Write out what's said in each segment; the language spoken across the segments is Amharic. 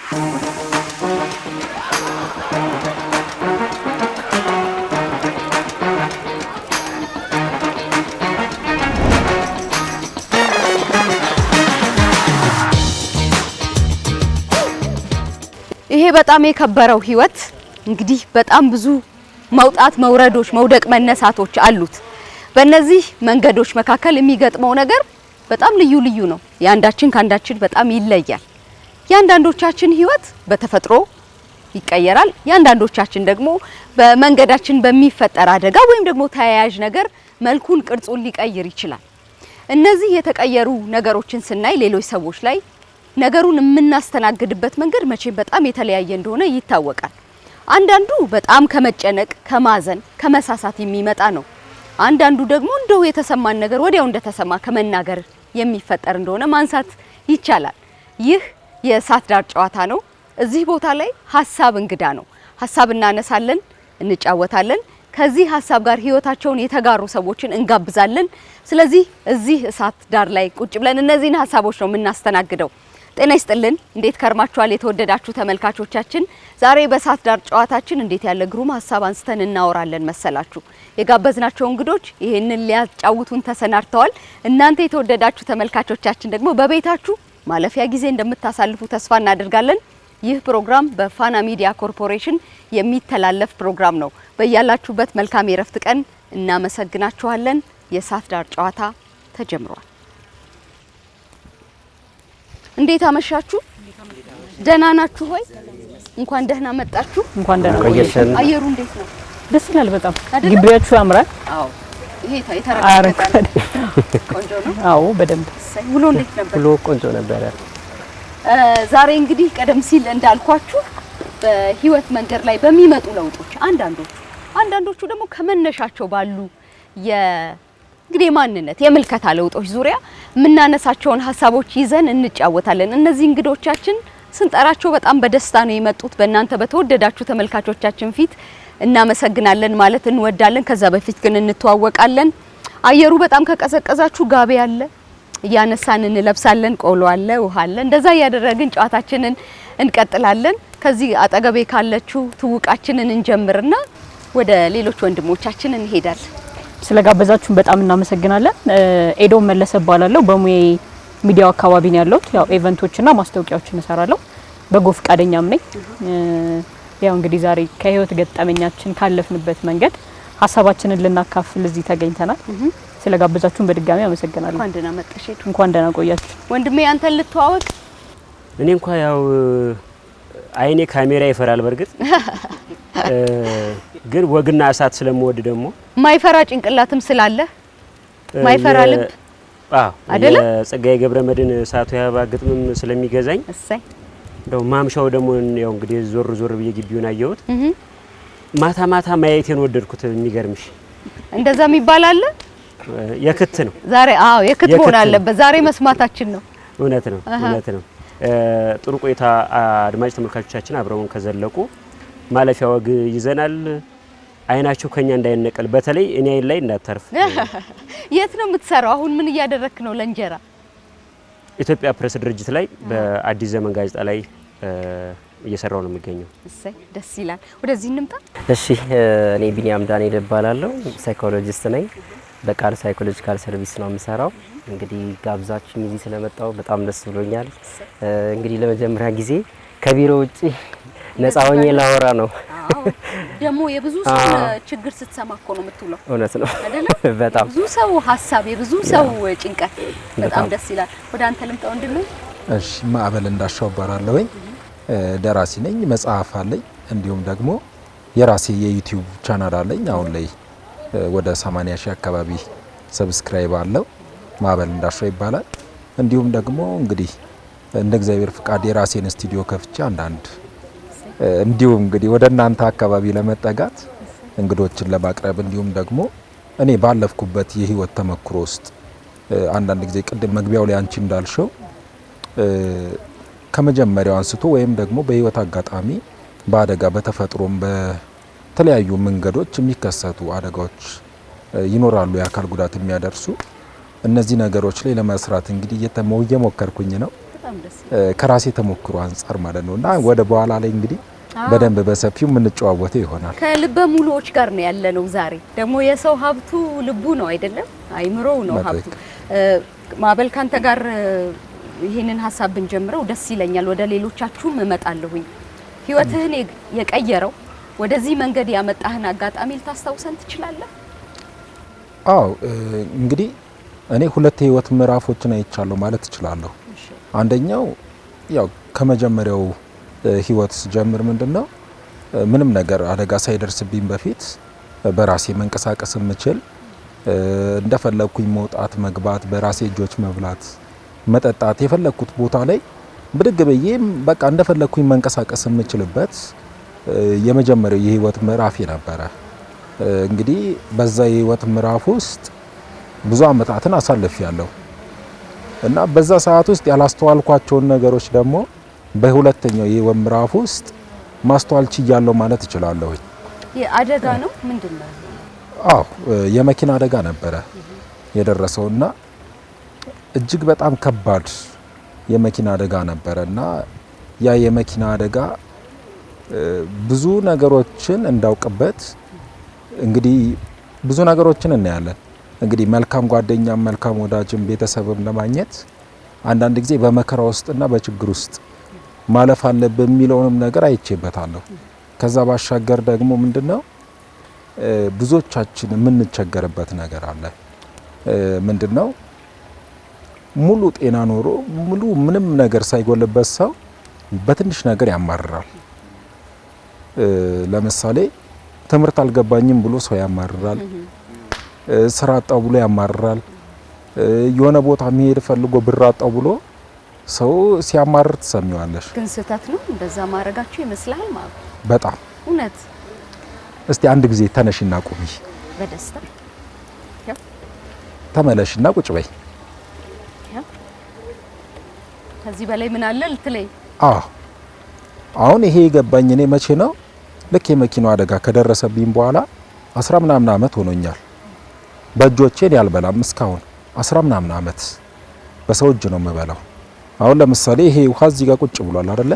ይሄ በጣም የከበረው ህይወት እንግዲህ በጣም ብዙ መውጣት መውረዶች መውደቅ መነሳቶች አሉት። በእነዚህ መንገዶች መካከል የሚገጥመው ነገር በጣም ልዩ ነው። ያንዳችን ካንዳችን በጣም ይለያል። ያንዳንዶቻችን ህይወት በተፈጥሮ ይቀየራል። ያንዳንዶቻችን ደግሞ በመንገዳችን በሚፈጠር አደጋ ወይም ደግሞ ተያያዥ ነገር መልኩን ቅርጹን ሊቀይር ይችላል። እነዚህ የተቀየሩ ነገሮችን ስናይ ሌሎች ሰዎች ላይ ነገሩን የምናስተናግድበት መንገድ መቼም በጣም የተለያየ እንደሆነ ይታወቃል። አንዳንዱ በጣም ከመጨነቅ ከማዘን ከመሳሳት የሚመጣ ነው። አንዳንዱ ደግሞ እንደው የተሰማን ነገር ወዲያው እንደተሰማ ከመናገር የሚፈጠር እንደሆነ ማንሳት ይቻላል። ይህ የእሳት ዳር ጨዋታ ነው። እዚህ ቦታ ላይ ሀሳብ እንግዳ ነው። ሀሳብ እናነሳለን፣ እንጫወታለን። ከዚህ ሀሳብ ጋር ህይወታቸውን የተጋሩ ሰዎችን እንጋብዛለን። ስለዚህ እዚህ እሳት ዳር ላይ ቁጭ ብለን እነዚህን ሀሳቦች ነው የምናስተናግደው። ጤና ይስጥልን፣ እንዴት ከርማችኋል የተወደዳችሁ ተመልካቾቻችን? ዛሬ በእሳት ዳር ጨዋታችን እንዴት ያለ ግሩም ሀሳብ አንስተን እናወራለን መሰላችሁ። የጋበዝናቸው እንግዶች ይሄንን ሊያጫውቱን ተሰናድተዋል። እናንተ የተወደዳችሁ ተመልካቾቻችን ደግሞ በቤታችሁ ማለፊያ ጊዜ እንደምታሳልፉ ተስፋ እናደርጋለን። ይህ ፕሮግራም በፋና ሚዲያ ኮርፖሬሽን የሚተላለፍ ፕሮግራም ነው። በያላችሁበት መልካም የረፍት ቀን እናመሰግናችኋለን። የእሳት ዳር ጨዋታ ተጀምሯል። እንዴት አመሻችሁ? ደህና ናችሁ ሆይ? እንኳን ደህና መጣችሁ። እንኳን ደህና ቆያችሁ። አየሩ እንዴት ነው? ደስ ይላል በጣም። ግቢያችሁ ያምራል። አዎ፣ ይሄ የተረጋጋ ቆንጆ ነው። አዎ፣ በደንብ። ውሎ እንዴት ነበር? ውሎ ቆንጆ ነበር። ዛሬ እንግዲህ ቀደም ሲል እንዳልኳችሁ በህይወት መንገድ ላይ በሚመጡ ለውጦች አንዳንዶቹ ደግሞ ከመነሻቸው ባሉ እንግዲህ ማንነት የምልከታ ለውጦች ዙሪያ የምናነሳቸውን ሀሳቦች ይዘን እንጫወታለን። እነዚህ እንግዶቻችን ስንጠራቸው በጣም በደስታ ነው የመጡት። በእናንተ በተወደዳችሁ ተመልካቾቻችን ፊት እናመሰግናለን ማለት እንወዳለን። ከዛ በፊት ግን እንተዋወቃለን። አየሩ በጣም ከቀዘቀዛችሁ ጋቢ አለ እያነሳን እንለብሳለን። ቆሎ አለ፣ ውሃ አለ። እንደዛ እያደረግን ጨዋታችንን እንቀጥላለን። ከዚህ አጠገቤ ካለችሁ ትውቃችንን እንጀምርና ወደ ሌሎች ወንድሞቻችን እንሄዳለን። ስለጋበዛችሁን በጣም እናመሰግናለን። ኤዶም መለሰ ባላለው በሙዬ ሚዲያው አካባቢ ነው ያለሁት። ያው ኢቨንቶችና ማስታወቂያዎችን እሰራለሁ። በጎ ፈቃደኛም ነኝ። ያው እንግዲህ ዛሬ ከህይወት ገጠመኛችን ካለፍንበት መንገድ ሀሳባችንን ልናካፍል እዚህ ተገኝተናል። ስለጋበዛችሁን በድጋሚ አመሰግናለሁ። እንኳን ደህና መጣሽ። እንኳን ደህና ቆያችሁ። ወንድሜ አንተን ልተዋወቅ። እኔ እንኳን ያው አይኔ ካሜራ ይፈራል በርግጥ ግን ወግና እሳት ስለምወድ ደግሞ ማይፈራ ጭንቅላትም ስላለ ማይፈራ ልብ አይደለም። ጸጋዬ ገብረመድህን እሳቱ ያባ ግጥምም ስለሚገዛኝ እሰይ እንደው ማምሻው ደግሞ ያው እንግዲህ ዞር ብዬ ግቢውን አየሁት። ማታ ማየቴን ወደድኩት። የሚገርምሽ እንደዛ የሚባል አለ። የክት ነው ዛሬ። አዎ የክት መሆን አለበት። ዛሬ መስማታችን ነው። እውነት ነው። ጥሩ ቆይታ አድማጭ ተመልካቾቻችን አብረውን ከዘለቁ ማለፊያ ወግ ይዘናል። አይናችሁ ከኛ እንዳይነቀል፣ በተለይ እኔ አይን ላይ እንዳታርፍ። የት ነው የምትሰራው? አሁን ምን እያደረክ ነው ለእንጀራ? ኢትዮጵያ ፕሬስ ድርጅት ላይ በአዲስ ዘመን ጋዜጣ ላይ እየሰራው ነው የሚገኘው። እሰይ ደስ ይላል። ወደዚህ እንምጣ። እሺ፣ እኔ ቢኒያም ዳንኤል እባላለሁ። ሳይኮሎጂስት ነኝ። በቃል ሳይኮሎጂካል ሰርቪስ ነው የምሰራው። እንግዲህ ጋብዛችሁ እዚህ ስለመጣው በጣም ደስ ብሎኛል። እንግዲህ ለመጀመሪያ ጊዜ ከቢሮ ውጪ ነፃ ሆኜ ላወራ ነው። ደግሞ የብዙ ሰው ችግር ስትሰማ እኮ ነው የምትውለው። እውነት ነው አይደለ? በጣም ብዙ ሰው ሀሳብ፣ የብዙ ሰው ጭንቀት በጣም ደስ ይላል። ወደ አንተ ልምጣ ወንድሜ። እሺ፣ ማዕበል እንዳሻው እባላለሁ። ደራሲ ነኝ፣ መጽሐፍ አለኝ። እንዲሁም ደግሞ የራሴ የዩቲዩብ ቻናል አለኝ። አሁን ላይ ወደ 80 ሺህ አካባቢ ሰብስክራይብ አለው። ማዕበል እንዳሻው ይባላል። እንዲሁም ደግሞ እንግዲህ እንደ እግዚአብሔር ፍቃድ የራሴን ስቱዲዮ ከፍቼ እንዲሁም እንግዲህ ወደ እናንተ አካባቢ ለመጠጋት እንግዶችን ለማቅረብ እንዲሁም ደግሞ እኔ ባለፍኩበት የህይወት ተመክሮ ውስጥ አንዳንድ ጊዜ ቅድም መግቢያው ላይ አንቺ እንዳልሽው ከመጀመሪያው አንስቶ ወይም ደግሞ በህይወት አጋጣሚ በአደጋ በተፈጥሮም በተለያዩ መንገዶች የሚከሰቱ አደጋዎች ይኖራሉ፣ የአካል ጉዳት የሚያደርሱ እነዚህ ነገሮች ላይ ለመስራት እንግዲህ እየሞከርኩኝ ነው። ከራሴ ተሞክሮ አንፃር ማለት ነውና ወደ በኋላ ላይ እንግዲህ በደንብ በሰፊው የምንጨዋወተው ይሆናል። ከልበ ሙሉዎች ጋር ነው ያለነው ዛሬ። ደግሞ የሰው ሀብቱ ልቡ ነው አይደለም? አይምሮው ነው ሀብቱ። ማዕበል ካንተ ጋር ይሄንን ሀሳብ ብንጀምረው ደስ ይለኛል። ወደ ሌሎቻችሁም እመጣለሁኝ። ህይወትህን የቀየረው ወደዚህ መንገድ ያመጣህን አጋጣሚ ልታስታውሰን ትችላለህ? አዎ እንግዲህ እኔ ሁለት የህይወት ምዕራፎችን አይቻለሁ ማለት እችላለሁ። አንደኛው ያው ከመጀመሪያው ህይወት ስጀምር ምንድነው ምንም ነገር አደጋ ሳይደርስብኝ በፊት በራሴ መንቀሳቀስ የምችል እንደፈለኩኝ መውጣት መግባት፣ በራሴ እጆች መብላት መጠጣት፣ የፈለኩት ቦታ ላይ ብድግ ብዬ በቃ እንደፈለኩኝ መንቀሳቀስ የምችልበት የመጀመሪያው የህይወት ምዕራፍ ነበረ። እንግዲህ በዛ የህይወት ምዕራፍ ውስጥ ብዙ አመታትን አሳልፌያለሁ እና በዛ ሰዓት ውስጥ ያላስተዋልኳቸውን ነገሮች ደግሞ በሁለተኛው የህይወት ምዕራፍ ውስጥ ማስተዋል ችያለሁ ማለት እችላለሁ። የአደጋ ነው ምንድነው? አዎ የመኪና አደጋ ነበረ የደረሰውና እጅግ በጣም ከባድ የመኪና አደጋ ነበረና ያ የመኪና አደጋ ብዙ ነገሮችን እንዳውቅበት እንግዲህ ብዙ ነገሮችን እናያለን። እንግዲህ መልካም ጓደኛም መልካም ወዳጅም ቤተሰብም ለማግኘት አንዳንድ ጊዜ በመከራ ውስጥና በችግር ውስጥ ማለፍ አለብን የሚለውንም ነገር አይቼበታለሁ። ከዛ ባሻገር ደግሞ ምንድነው ብዙዎቻችን የምንቸገርበት ነገር አለ። ምንድነው ሙሉ ጤና ኖሮ ሙሉ ምንም ነገር ሳይጎልበት ሰው በትንሽ ነገር ያማርራል። ለምሳሌ ትምህርት አልገባኝም ብሎ ሰው ያማርራል። ስራ አጣው ብሎ ያማርራል። የሆነ ቦታ መሄድ ፈልጎ ብር አጣው ብሎ ሰው ሲያማርር ትሰሚዋለሽ። ግን ስህተት ነው እንደዛ ማድረጋችሁ ይመስላል ማለት በጣም እውነት። እስቲ አንድ ጊዜ ተነሽና ቁሚ። በደስታ ተመለሽና ቁጭ በይ። ከዚህ በላይ ምን አለ ልትለኝ? አሁን ይሄ የገባኝ እኔ መቼ ነው ልክ የመኪናው አደጋ ከደረሰብኝ በኋላ 10 ምናምን አመት ሆኖኛል። በእጆቼን ያልበላም እስካሁን 10 ምናምን አመት በሰው እጅ ነው የምበላው። አሁን ለምሳሌ ይሄ ውሃ እዚህ ጋር ቁጭ ብሏል አይደለ?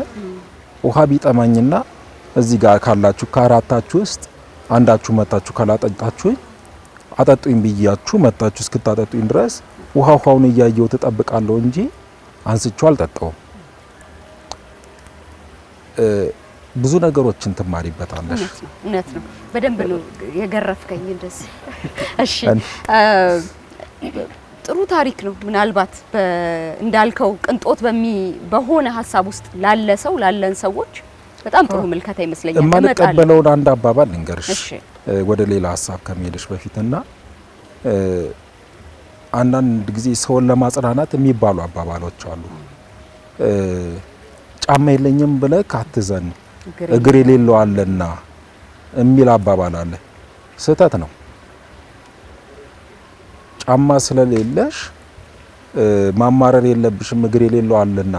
ውሃ ቢጠማኝና እዚህ ጋር ካላችሁ ከአራታችሁ ውስጥ አንዳችሁ መጣችሁ ካላጠጣችሁኝ አጠጡኝ ብያችሁ መጣችሁ እስክታጠጡኝ ድረስ ውሃውን እያየው ተጠብቃለሁ እንጂ አንስቼው አልጠጣውም። ብዙ ነገሮችን ትማሪበታለሽ። እውነት ነው። በደንብ ነው የገረፍከኝ እንደዚህ። እሺ ጥሩ ታሪክ ነው። ምናልባት እንዳልከው ቅንጦት በሆነ ሀሳብ ውስጥ ላለ ሰው ላለን ሰዎች በጣም ጥሩ ምልከታ ይመስለኛል። የማልቀበለውን አንድ አባባል ልንገርሽ ወደ ሌላ ሀሳብ ከመሄድሽ በፊትና አንዳንድ ጊዜ ሰውን ለማጽናናት የሚባሉ አባባሎች አሉ። ጫማ የለኝም ብለህ አትዘን እግር የሌለው አለና የሚል አባባል አለ። ስህተት ነው። ጫማ ስለሌለሽ ማማረር የለብሽም እግር የሌለው አለና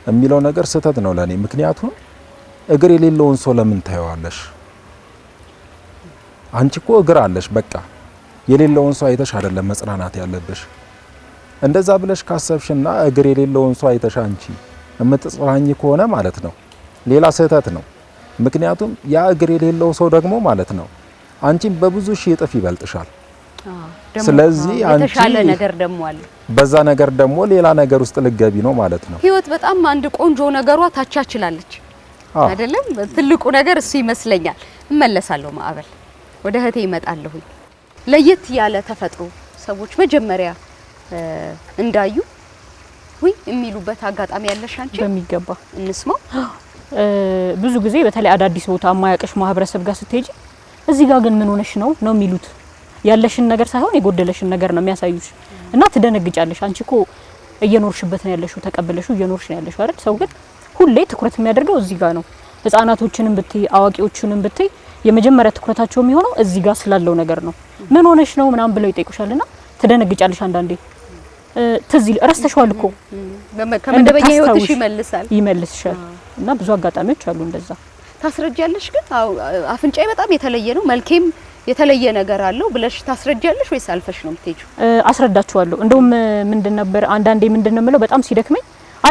የሚለው ነገር ስህተት ነው ለኔ። ምክንያቱም እግር የሌለውን ሰው ለምን ታየዋለሽ? አንቺ እኮ እግር አለሽ። በቃ የሌለውን ሰው አይተሽ አይደለም መጽናናት ያለብሽ። እንደዛ ብለሽ ካሰብሽና እግር የሌለውን ሰው አይተሽ አንቺ የምትጽናኝ ከሆነ ማለት ነው ሌላ ስህተት ነው። ምክንያቱም ያ እግር የሌለው ሰው ደግሞ ማለት ነው አንቺን በብዙ ሺህ እጥፍ ይበልጥሻል። ስለዚህ አንቺ የተሻለ ነገር ደግሞ አለ። በዛ ነገር ደግሞ ሌላ ነገር ውስጥ ልገቢ ነው ማለት ነው። ህይወት በጣም አንድ ቆንጆ ነገሯ ታቻችላለች አይደለም? ትልቁ ነገር እሱ ይመስለኛል። እመለሳለሁ ማዕበል፣ ወደ እህቴ እመጣለሁ። ለየት ያለ ተፈጥሮ ሰዎች መጀመሪያ እንዳዩ ወይ የሚሉበት አጋጣሚ ያለሽ አንቺ? በሚገባ እንስማው። ብዙ ጊዜ በተለይ አዳዲስ ቦታ የማያውቅሽ ማህበረሰብ ጋር ስትሄጂ እዚህ ጋር ግን ምን ሆነሽ ነው የሚሉት። ያለሽን ነገር ሳይሆን የጎደለሽን ነገር ነው የሚያሳዩሽ እና ትደነግጫለሽ። አንቺ እኮ እየኖርሽበት ነው ያለሽው፣ ተቀበለሽው እየኖርሽ ነው ያለሽው አይደል? ሰው ግን ሁሌ ትኩረት የሚያደርገው እዚህ ጋር ነው። ህፃናቶችንም ብትይ አዋቂዎችንም ብትይ የመጀመሪያ ትኩረታቸው የሚሆነው እዚህ ጋር ስላለው ነገር ነው። ምን ሆነሽ ነው ምናምን ብለው ይጠይቁሻልና ትደነግጫለሽ። አንዳንዴ ትዝ ረስተሽዋል እኮ ከመደበኛ ህይወትሽ ይመልስሻል። እና ብዙ አጋጣሚዎች አሉ እንደዛ። ታስረጃለሽ ግን አፍንጫዬ በጣም የተለየ ነው መልኬም የተለየ ነገር አለው ብለሽ ታስረጃለሽ ወይስ አልፈሽ ነው የምትሄጂው? አስረዳቸዋለሁ። እንደውም ምንድን ነበር አንዳንዴ ምንድን ነው የምለው በጣም ሲደክመኝ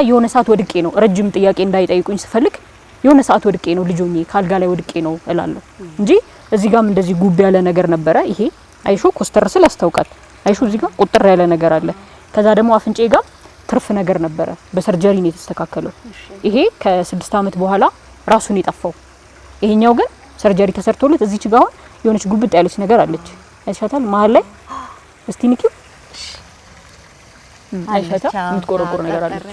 የሆነ ሰዓት ወድቄ ነው ረጅም ጥያቄ እንዳይጠይቁኝ ስፈልግ የሆነ ሰዓት ወድቄ ነው ልጆኜ ካልጋ ላይ ወድቄ ነው እላለሁ እንጂ እዚህ ጋርም እንደዚህ ጉብ ያለ ነገር ነበረ። ይሄ አይሾ ኮስተር ስል ያስታውቃል። አይሾ እዚህ ጋር ቁጥር ያለ ነገር አለ። ከዛ ደግሞ አፍንጬ ጋር ትርፍ ነገር ነበረ በሰርጀሪ ነው የተስተካከለው። ይሄ ከ6 አመት በኋላ ራሱን የጠፋው። ይሄኛው ግን ሰርጀሪ ተሰርቶለት እዚች ጋር አሁን የሆነች ጉብጥ ያለች ነገር አለች። አይሻታል መሀል ላይ እስቲ ንኪው አይሻታ የምትቆረቆር ነገር አለች።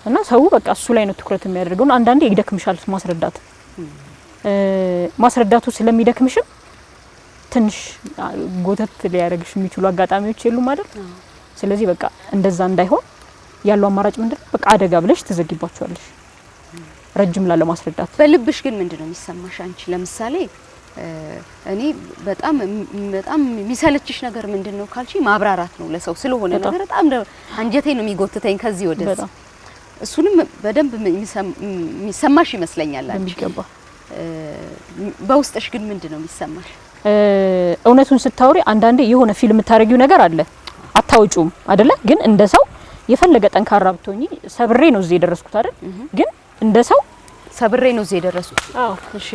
እና ሰው በቃ እሱ ላይ ነው ትኩረት የሚያደርገው። አንዳንዴ ይደክምሻል ማስረዳቱ ስለሚደክምሽም ትንሽ ጎተት ሊያደርግሽ የሚችሉ አጋጣሚዎች የሉም አይደል? ስለዚህ በቃ እንደዛ እንዳይሆን ያለው አማራጭ ምንድነው? በቃ አደጋ ብለሽ ትዘግይባቸዋለሽ ረጅም ላለ ማስረዳት። በልብሽ ግን ምንድነው የሚሰማሽ አንቺ? ለምሳሌ እኔ በጣም የሚሰለችሽ ነገር ምንድነው ካልሽ ማብራራት ነው ለሰው ስለሆነ ነገር በጣም አንጀቴ ነው የሚጎትተኝ ከዚህ ወደዛ። እሱንም በደንብ የሚሰማሽ ይመስለኛል አንቺ በሚገባ። በውስጥሽ ግን ምንድነው የሚሰማሽ? እውነቱን ስታወሪ አንዳንዴ የሆነ ፊልም የምታረጊው ነገር አለ አታውጪውም አይደለ? ግን እንደ ሰው የፈለገ ጠንካራ ብትሆኚ ሰብሬ ነው እዚህ የደረስኩት አይደል? ግን እንደ ሰው ሰብሬ ነው እዚህ የደረስኩት። አዎ እሺ።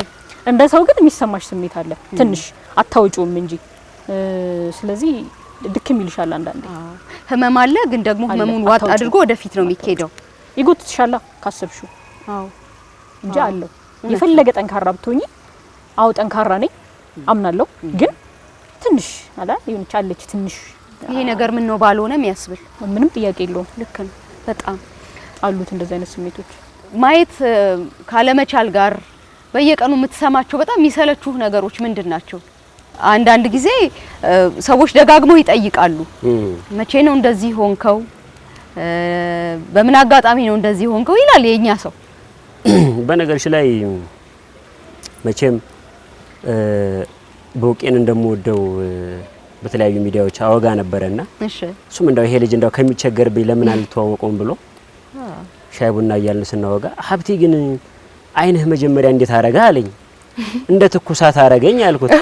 እንደ ሰው ግን የሚሰማሽ ስሜት አለ ትንሽ አታውጪውም እንጂ። ስለዚህ ድክም ይልሻል አንዳንዴ። ህመም አለ፣ ግን ደግሞ ህመሙን ዋጥ አድርጎ ወደፊት ነው የሚሄደው። ይጎትትሻል ካሰብሽው። አዎ እንጂ አለው የፈለገ ጠንካራ ብትሆኚ። አዎ ጠንካራ ነኝ አምናለሁ፣ ግን ትንሽ አላ ይሁን ቻለች ትንሽ ይሄ ነገር ምን ነው ባልሆነ የሚያስብል ምንም ጥያቄ የለውም። ልክ ነው። በጣም አሉት እንደዚህ አይነት ስሜቶች። ማየት ካለመቻል ጋር በየቀኑ የምትሰማቸው በጣም የሚሰለቹ ነገሮች ምንድን ናቸው? አንዳንድ ጊዜ ሰዎች ደጋግመው ይጠይቃሉ። መቼ ነው እንደዚህ ሆንከው? በምን አጋጣሚ ነው እንደዚህ ሆንከው ይላል የኛ ሰው። በነገርሽ ላይ መቼም በውቄን እንደምወደው በተለያዩ ሚዲያዎች አወጋ ነበርና እሺ እሱም እንደው ይሄ ልጅ እንደው ከሚቸገርብኝ ለምን አልተዋወቀውም ብሎ ሻይ ቡና እያልን ስናወጋ ሀብቴ ግን አይንህ መጀመሪያ እንዴት አረጋ አለኝ። እንደ ትኩሳት አረገኝ አልኩት።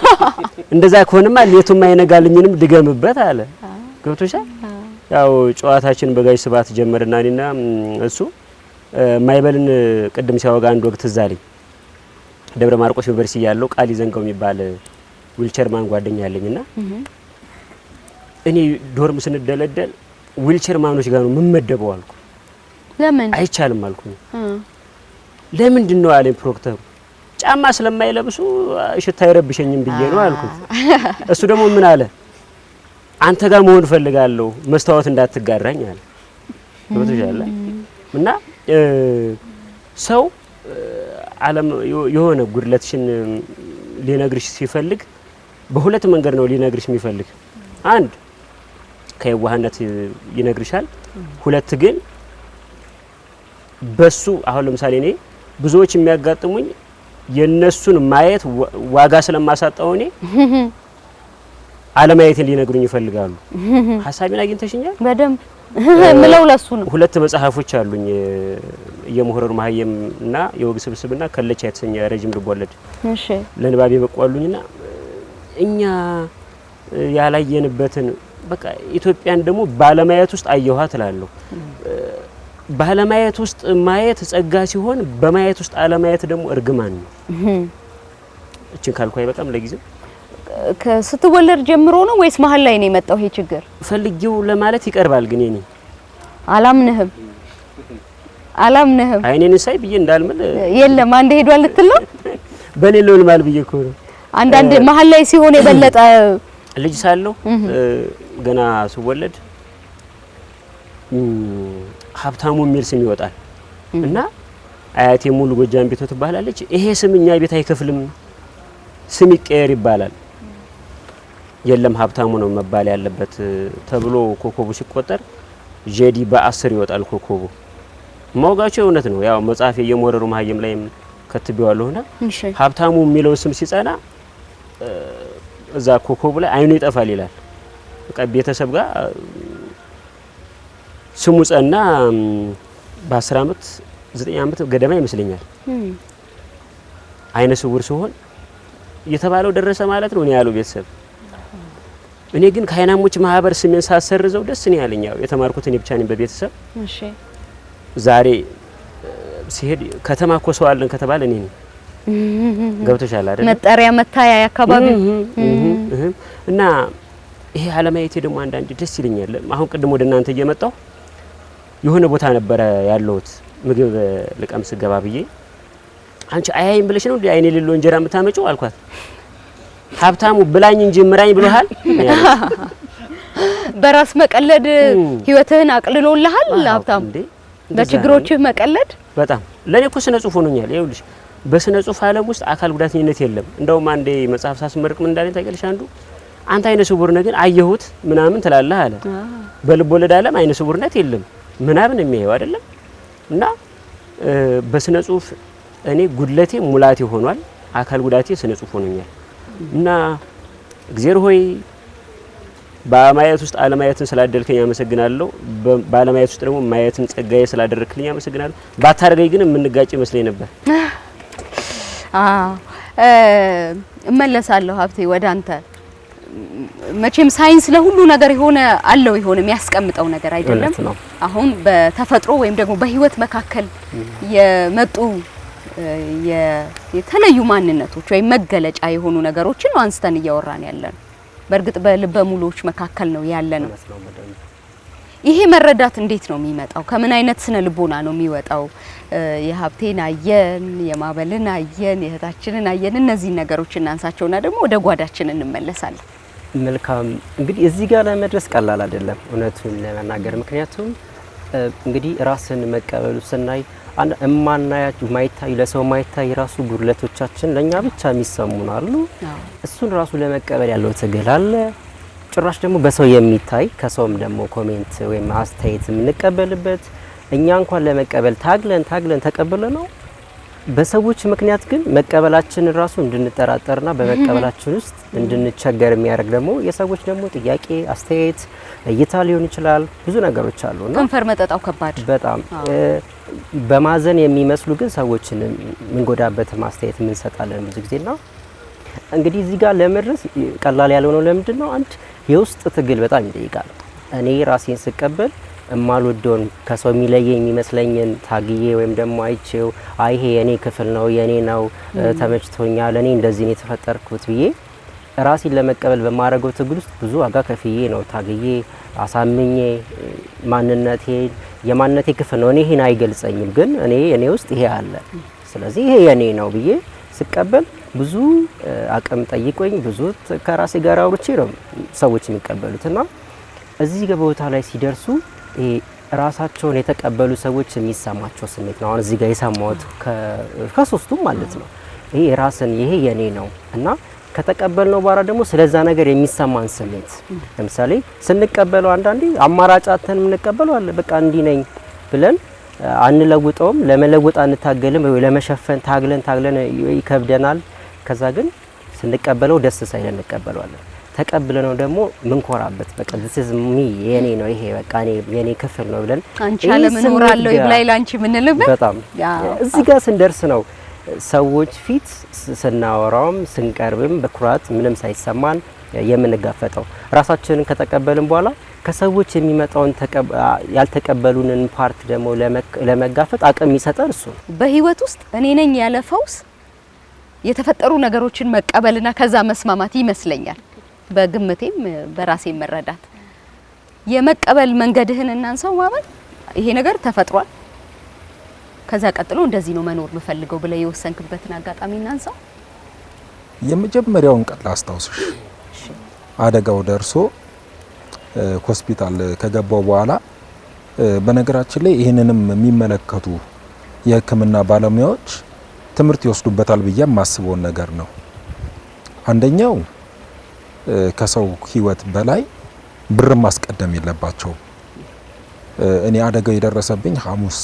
እንደዛ ከሆነማ ሌቱም አይነጋልኝንም ድገምበት አለ። ገብቶሻል? ያው ጨዋታችን በጋሽ ስባት ጀመርና እኔና እሱ ማይበልን ቅድም ሲያወጋ አንድ ወቅት ትዝ አለኝ። ደብረ ማርቆስ ዩኒቨርሲቲ ያለው ቃሊ ዘንጋው የሚባል ዊልቸር ማን ጓደኛ ያለኝና እኔ ዶርም ስንደለደል ዊልቸር ማኖች ጋር ነው የምመደበው አልኩ። ለምን አይቻልም አልኩኝ። ለምንድን ነው አለኝ ፕሮክተሩ። ጫማ ስለማይለብሱ ሽታ አይረብሸኝም ብዬ ነው አልኩት። እሱ ደግሞ ምን አለ? አንተ ጋር መሆን ፈልጋለሁ መስታወት እንዳትጋራኝ አለ። ወጥቷል። እና ሰው ዓለም የሆነ ጉድለትሽን ሊነግርሽ ሲፈልግ በሁለት መንገድ ነው ሊነግርሽ የሚፈልግ። አንድ ከየዋህነት ይነግርሻል። ሁለት ግን በሱ አሁን ለምሳሌ እኔ ብዙዎች የሚያጋጥሙኝ የነሱን ማየት ዋጋ ስለማሳጣው እኔ አለማየትን ሊነግሩኝ ይፈልጋሉ። ሐሳቤን አግኝተሽኛል? በደንብ ምለው ለሱ ነው። ሁለት መጽሐፎች አሉኝ የመሆረሩ ማህየም እና የወግ ስብስብና ከለቻ የተሰኘ ረጅም ልቦለድ እሺ ለንባብ የበቋሉኝና እኛ ያላየንበትን በቃ ኢትዮጵያን ደግሞ ባለማየት ውስጥ አየኋት እላለሁ። ባለማየት ውስጥ ማየት ጸጋ ሲሆን በማየት ውስጥ አለማየት ደግሞ እርግማን ነው። እቺን ካልኩ አይበቃም ለጊዜው። ከስትወለድ ጀምሮ ነው ወይስ መሀል ላይ ነው የመጣው ይሄ ችግር? ፈልጊው ለማለት ይቀርባል፣ ግን እኔ አላምንህም አይኔን ሳይ ብዬ እንዳልምል የለም አንዴ ሄዷል ልትል ነው። በሌለው ልማል ብዬ እኮ ነው። አንዳንድ መሀል ላይ ሲሆን የበለጠ ልጅ ሳለሁ ገና ስወለድ ሀብታሙ የሚል ስም ይወጣል እና አያቴ ሙሉ ጎጃም ቤቱ ትባላለች። ይሄ ስም እኛ ቤት አይከፍልም፣ ስም ይቀየር ይባላል። የለም ሀብታሙ ነው መባል ያለበት ተብሎ ኮኮቡ ሲቆጠር ጄዲ በ10 ይወጣል ኮኮቡ። ማውጋቸው እውነት ነው። ያው መጽሐፍ የመሆረሩ ማህየም ላይም ከትቤዋለሁና ሀብታሙ የሚለው ስም ሲጸና እዛ ኮኮቡ ላይ አይኑ ይጠፋል ይላል። በቃ ቤተሰብ ጋር ስሙ ጸና። በ10 አመት 9 አመት ገደማ ይመስለኛል አይነ ስውር ሲሆን የተባለው ደረሰ ማለት ነው። እኔ ያለው ቤተሰብ እኔ ግን ከአይናሞች ማህበር ስሜን ሳሰርዘው ደስ ነው ያለኝ። ያው የተማርኩት እኔ ብቻ ነኝ በቤተሰብ። እሺ ዛሬ ሲሄድ ከተማ እኮ ሰው አለን ከተባለ እኔ ነኝ። ገብቶሻል አይደል? መጠሪያ መታያ አካባቢ እና ይሄ አለማየቴ ደግሞ አንዳንዴ ደስ ይለኛል። አሁን ቅድም ወደ እናንተ እየመጣሁ የሆነ ቦታ ነበረ ያለሁት ምግብ ልቀምስ ገባ ብዬ አንቺ አያይም ብለሽ ነው እንዴ አይኔ የሌለው እንጀራ የምታመጪው አልኳት። ሀብታሙ ብላኝ እንጂ ምራኝ ብሎሃል። በራስ መቀለድ ህይወትህን አቅልሎልሃል ሀብታሙ። በችግሮችህ መቀለድ በጣም ለኔ እኮ ስነ ጽሁፍ ሆኖኛል። ይኸውልሽ በስነ ጽሁፍ ዓለም ውስጥ አካል ጉዳተኝነት የለም። እንደውም አንዴ መጽሐፍ ሳስመርቅ ምን እንዳለኝ ታውቂያለሽ? አንዱ አንተ አይነ ስውር ነህ ግን አየሁት ምናምን ትላለህ አለ። በልብ ወለድ ዓለም አይነ ስውርነት የለም ምናምን የሚያየው አይደለም። እና በስነ ጽሁፍ እኔ ጉድለቴ ሙላቴ ሆኗል፣ አካል ጉዳቴ ስነ ጽሁፍ ሆኖኛል። እና እግዚአብሔር ሆይ በማየት ውስጥ አለማየትን ስላደልከኝ አመሰግናለሁ። ባለማየት ውስጥ ደግሞ ማየትን ጸጋዬ ስላደረክልኝ አመሰግናለሁ። ባታረገኝ ግን የምንጋጭ ይመስለኝ ነበር። እመለሳለሁ ሀብቴ ወደ አንተ። መቼም ሳይንስ ለሁሉ ነገር የሆነ አለው የሆነ የሚያስቀምጠው ነገር አይደለም። አሁን በተፈጥሮ ወይም ደግሞ በህይወት መካከል የመጡ የተለዩ ማንነቶች ወይም መገለጫ የሆኑ ነገሮችን ነው አንስተን እያወራን ያለን። በእርግጥ በልበ ሙሉዎች መካከል ነው ያለነው። ይሄ መረዳት እንዴት ነው የሚመጣው? ከምን አይነት ስነ ልቦና ነው የሚወጣው? የሀብቴን አየን፣ የማበልን አየን፣ የእህታችንን አየን። እነዚህ ነገሮች እናንሳቸውና ደግሞ ወደ ጓዳችን እንመለሳለን። መልካም እንግዲህ እዚህ ጋር ለመድረስ ቀላል አይደለም እውነቱን ለመናገር። ምክንያቱም እንግዲህ ራስን መቀበሉ ስናይ እማናያችሁ ማይታይ ለሰው ማይታይ ራሱ ጉድለቶቻችን ለኛ ብቻ የሚሰሙን አሉ። እሱን ራሱ ለመቀበል ያለው ትግል አለ። ጭራሽ ደግሞ በሰው የሚታይ ከሰውም ደግሞ ኮሜንት ወይም አስተያየት የምንቀበልበት እኛ እንኳን ለመቀበል ታግለን ተቀበለ ነው። በሰዎች ምክንያት ግን መቀበላችን ራሱ እንድንጠራጠርና በመቀበላችን ውስጥ እንድንቸገር የሚያደርግ ደግሞ የሰዎች ደግሞ ጥያቄ፣ አስተያየት፣ እይታ ሊሆን ይችላል። ብዙ ነገሮች አሉና ከንፈር መጠጣው ከባድ በጣም በማዘን የሚመስሉ ግን ሰዎችን ምንጎዳበት ማስተያየት ምን ሰጣለን ብዙ ጊዜና እንግዲህ እዚህ ጋር ለመድረስ ቀላል ያልሆነው ለምንድን ነው? አንድ የውስጥ ትግል በጣም ይጠይቃል። እኔ ራሴን ስቀበል እማልወደውን ከሰው የሚለየኝ የሚመስለኝን ታግዬ ወይም ደግሞ አይቼው ይሄ የኔ ክፍል ነው የኔ ነው ተመችቶኛል እኔ እንደዚህ ነው የተፈጠርኩት ብዬ ራሴን ለመቀበል በማረገው ትግል ውስጥ ብዙ ዋጋ ከፍዬ ነው ታግዬ አሳምኜ ማንነቴን የማንነቴ ክፍል ነው እኔ ይሄን አይገልጸኝም ግን እኔ ውስጥ ይሄ አለ ስለዚህ ይሄ የኔ ነው ብዬ ስቀበል ብዙ አቅም ጠይቆኝ ብዙ ከራሴ ጋር አውርቼ ነው ሰዎች የሚቀበሉትና እዚህ ቦታ ላይ ሲደርሱ ራሳቸውን የተቀበሉ ሰዎች የሚሰማቸው ስሜት ነው። አሁን እዚህ ጋር የሰማሁት ከሶስቱም ማለት ነው ይሄ ራስን ይሄ የኔ ነው እና ከተቀበልነው በኋላ ደግሞ ስለዛ ነገር የሚሰማን ስሜት ለምሳሌ ስንቀበለው አንዳንዴ አማራጫተን የምንቀበለው አለ በቃ እንዲ ነኝ ብለን አንለውጠውም ለመለወጥ አንታገልም ወይ ለመሸፈን ታግለን ይከብደናል። ከዛ ግን ስንቀበለው ደስ ሳይለን እንቀበለዋለን። ተቀብለነው ደግሞ ምንኮራበት በቃ this is me የኔ ነው ይሄ በቃ የኔ ክፍል ነው ብለን አንቺ አለመኖር አለው ይብላይ ላንቺ ምንልበት በጣም እዚህ ጋር ስንደርስ ነው ሰዎች ፊት ስናወራውም ስንቀርብም በኩራት ምንም ሳይሰማን የምንጋፈጠው። ራሳችንን ከተቀበልን በኋላ ከሰዎች የሚመጣውን ያልተቀበሉንን ፓርት ደግሞ ለመጋፈጥ አቅም ይሰጣል። እሱ በህይወት ውስጥ እኔ ነኝ ያለ ፈውስ የተፈጠሩ ነገሮችን መቀበልና ከዛ መስማማት ይመስለኛል። በግምቴም በራሴ መረዳት የመቀበል መንገድህን እናንሳው ማለት ይሄ ነገር ተፈጥሯል ከዛ ቀጥሎ እንደዚህ ነው መኖር የምፈልገው ብለ የወሰንክበትን አጋጣሚ እናንሳው። የመጀመሪያውን ቀን ላስታውስሽ አደጋው ደርሶ ሆስፒታል ከገባው በኋላ በነገራችን ላይ ይሄንንም የሚመለከቱ የሕክምና ባለሙያዎች ትምህርት ይወስዱበታል ብዬ የማስበው ነገር ነው። አንደኛው ከሰው ህይወት በላይ ብር ማስቀደም የለባቸው። እኔ አደጋው የደረሰብኝ ሐሙስ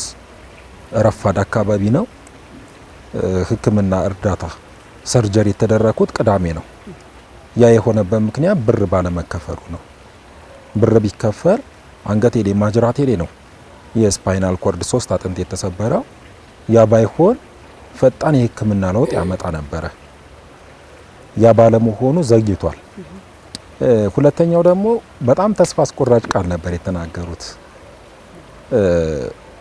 ረፋድ አካባቢ ነው። ሕክምና እርዳታ ሰርጀሪ የተደረኩት ቅዳሜ ነው። ያ የሆነበት ምክንያት ብር ባለመከፈሉ ነው። ብር ቢከፈል አንገቴ ላይ ማጅራቴ ላይ ነው የስፓይናል ኮርድ 3 አጥንት የተሰበረው። ያ ባይሆን ፈጣን የሕክምና ለውጥ ያመጣ ነበረ። ያ ባለመሆኑ ዘግይቷል። ሁለተኛው ደግሞ በጣም ተስፋ አስቆራጭ ቃል ነበር የተናገሩት።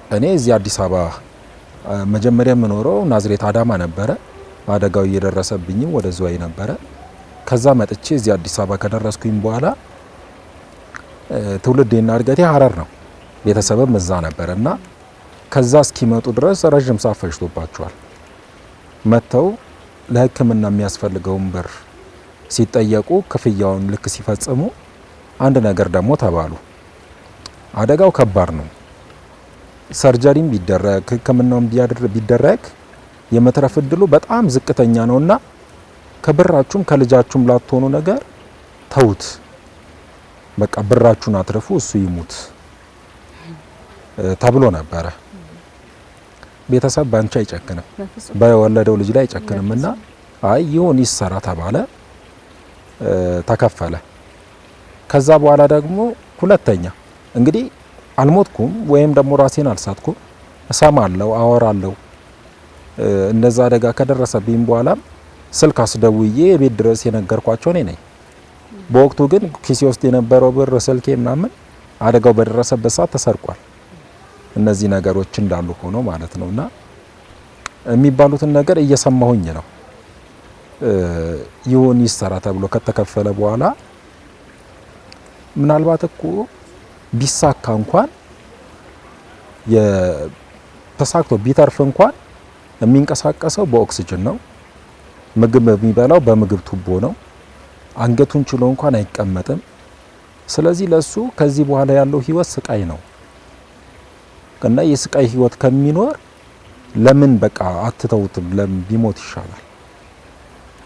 እኔ እዚህ አዲስ አበባ መጀመሪያ የምኖረው ናዝሬት አዳማ ነበረ። አደጋው እየደረሰብኝም ወደ ዝዋይ ነበረ። ከዛ መጥቼ እዚህ አዲስ አበባ ከደረስኩኝ በኋላ ትውልዴና እድገቴ ሀረር ነው። ቤተሰብም እዛ ነበረ እና ከዛ እስኪመጡ ድረስ ረጅም ሰዓት ፈጅቶባቸዋል። መጥተው ለሕክምና የሚያስፈልገውን ብር ሲጠየቁ ክፍያውን ልክ ሲፈጽሙ አንድ ነገር ደግሞ ተባሉ። አደጋው ከባድ ነው፣ ሰርጀሪም ቢደረግ ሕክምናውም ቢደረግ የመትረፍ እድሉ በጣም ዝቅተኛ ነውና ከብራችሁም ከልጃችሁም ላትሆኑ ነገር ተውት፣ በቃ ብራችሁን አትርፉ፣ እሱ ይሙት ተብሎ ነበረ። ቤተሰብ ባንቺ አይጨክንም፣ በወለደው ልጅ ላይ አይጨክንምና አይ ይሁን ይሰራ ተባለ፣ ተከፈለ። ከዛ በኋላ ደግሞ ሁለተኛ እንግዲህ አልሞትኩም ወይም ደግሞ ራሴን አልሳትኩም፣ እሰማለሁ፣ አወራለሁ። እንደዛ አደጋ ከደረሰብኝ በኋላም ስልክ አስደውዬ የቤት ድረስ የነገርኳቸው እኔ ነኝ። በወቅቱ ግን ኪሴ ውስጥ የነበረው ብር፣ ስልኬ ምናምን አደጋው በደረሰበት ሰዓት ተሰርቋል። እነዚህ ነገሮች እንዳሉ ሆኖ ማለት ነውና የሚባሉትን ነገር እየሰማሁኝ ነው። ይሁን ይሰራ ተብሎ ከተከፈለ በኋላ ምናልባት እኮ ቢሳካ እንኳን ተሳክቶ ቢተርፍ እንኳን የሚንቀሳቀሰው በኦክሲጅን ነው። ምግብ የሚበላው በምግብ ቱቦ ነው። አንገቱን ችሎ እንኳን አይቀመጥም። ስለዚህ ለሱ ከዚህ በኋላ ያለው ህይወት ስቃይ ነው እና የስቃይ ህይወት ከሚኖር ለምን በቃ አትተውትም፣ ለምን ቢሞት ይሻላል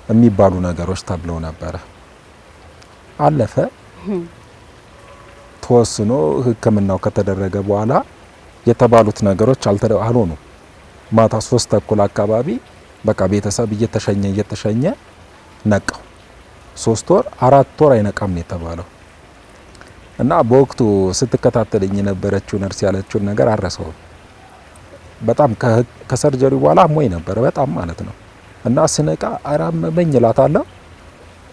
የሚባሉ ነገሮች ተብለው ነበረ። አለፈ። ተወስኖ ሕክምናው ከተደረገ በኋላ የተባሉት ነገሮች አልሆኑ። ማታ 3 ተኩል አካባቢ በቃ ቤተሰብ እየተሸኘ ነቃው። 3 ወር 4 ወር አይነቃም ነው የተባለው እና በወቅቱ ስትከታተለኝ የነበረችው ነርስ ያለችውን ነገር አረሰው። በጣም ከሰርጀሪ በኋላ አሞኝ ነበር በጣም ማለት ነው እና ስነቃ አራመመኝ እላታለሁ።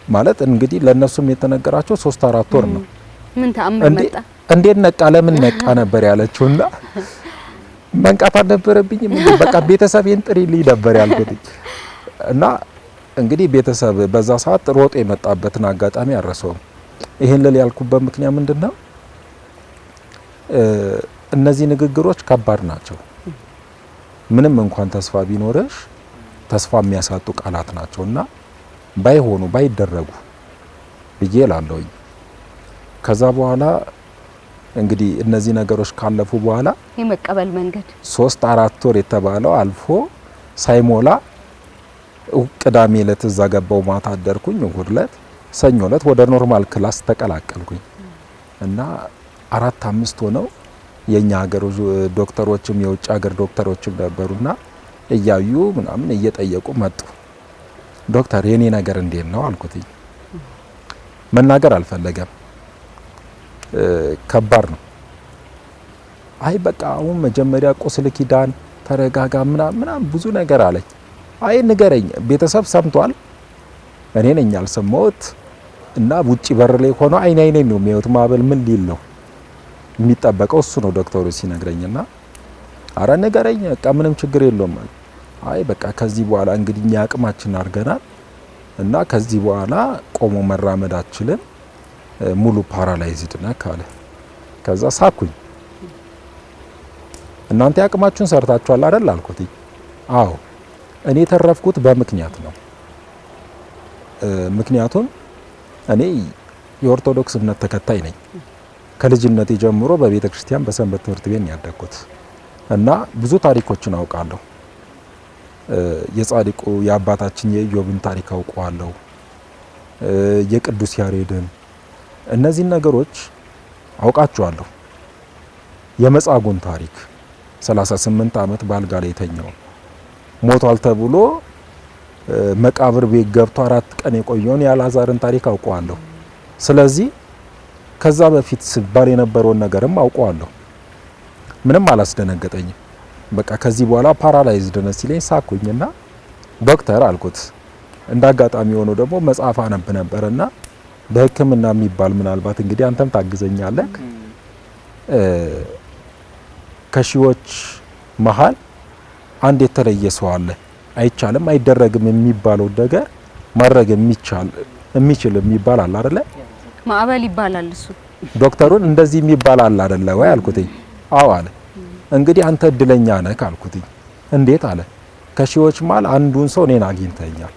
ማለት እንግዲህ ለነሱም የተነገራቸው 3-4 ወር ነው። ምን ተአምር መጣ? እንዴት ነቃ ለምን ነቃ ነበር ያለችውና መንቃት አልነበረብኝም። በቃ ቤተሰቤን ጥሪልኝ ነበር ያልኩት እና እንግዲህ ቤተሰብ በዛ ሰዓት ሮጦ የመጣበትን አጋጣሚ አረሰው። ይሄን ልል ያልኩበት ምክንያት ምንድነው? እነዚህ ንግግሮች ከባድ ናቸው። ምንም እንኳን ተስፋ ቢኖርሽ ተስፋ የሚያሳጡ ቃላት ናቸውና ባይሆኑ ባይደረጉ ብዬ እላለሁኝ። ከዛ በኋላ እንግዲህ እነዚህ ነገሮች ካለፉ በኋላ የመቀበል መንገድ 3-4 ወር የተባለው አልፎ ሳይሞላ ቅዳሜ ዕለት እዛ ገባው ማታ አደርኩኝ። እሁድ ዕለት ሰኞ ዕለት ወደ ኖርማል ክላስ ተቀላቀልኩኝ እና 4-5 ሆነው የኛ ሀገር ዶክተሮችም የውጭ ሀገር ዶክተሮችም ነበሩና እያዩ ምናምን እየጠየቁ መጡ። ዶክተር የኔ ነገር እንዴት ነው አልኩትኝ። መናገር አልፈለገም። ከባድ ነው። አይ በቃ አሁን መጀመሪያ ቁስል ኪዳን ተረጋጋ ምናምን ብዙ ነገር አለኝ። አይ ንገረኝ፣ ቤተሰብ ሰምቷል፣ እኔ ነኝ ያልሰማሁት እና ውጪ በር ላይ ሆኖ አይኔ ነው የሚያዩት። ማበል ምን ሊል ነው የሚጠበቀው? እሱ ነው ዶክተሩ ሲነግረኝና አረ ንገረኝ፣ በቃ ምንም ችግር የለውም። አይ በቃ ከዚህ በኋላ እንግዲህ እኛ አቅማችን አድርገናል እና ከዚህ በኋላ ቆሞ መራመድ አችልም፣ ሙሉ ፓራላይዝድ ነህ አለ። ከዛ ሳኩኝ። እናንተ አቅማችሁን ሰርታችኋል አይደል አልኩት። አዎ እኔ የተረፍኩት በምክንያት ነው። ምክንያቱም እኔ የኦርቶዶክስ እምነት ተከታይ ነኝ። ከልጅነቴ ጀምሮ በቤተ ክርስቲያን በሰንበት ትምህርት ቤት ነው ያደግኩት እና ብዙ ታሪኮችን አውቃለሁ። የጻድቁ የአባታችን የኢዮብን ታሪክ አውቀዋለሁ፣ የቅዱስ ያሬድን፣ እነዚህን ነገሮች አውቃቸዋለሁ። የመጻጉዕን ታሪክ 38 ዓመት ባልጋ ላይ የተኛው ሞቷል ተብሎ መቃብር ቤት ገብቶ 4 ቀን የቆየውን የአልዓዛርን ታሪክ አውቀዋለሁ። ስለዚህ ከዛ በፊት ሲባል የነበረውን ነገርም አውቀዋለሁ። ምንም አላስደነገጠኝም። በቃ ከዚህ በኋላ ፓራላይዝድ ነህ ሲለኝ ሳኩኝና ዶክተር አልኩት። እንዳጋጣሚ ሆኖ ደግሞ መጽሐፍ አነብ ነበርና በሕክምና የሚባል ምናልባት እንግዲህ አንተም ታግዘኛለህ ከሺዎች መሃል አንድ የተለየ ሰው አለ። አይቻልም አይደረግም የሚባለው ነገር ማድረግ የሚችል የሚባል አለ አይደለ? ማዕበል ይባላል እሱ። ዶክተሩን እንደዚህ የሚባል አለ አይደለ ወይ አልኩትኝ። አዎ አለ። እንግዲህ አንተ እድለኛ ነህ አልኩትኝ። እንዴት አለ? ከሺዎች መሃል አንዱን ሰው እኔን አግኝተኛል።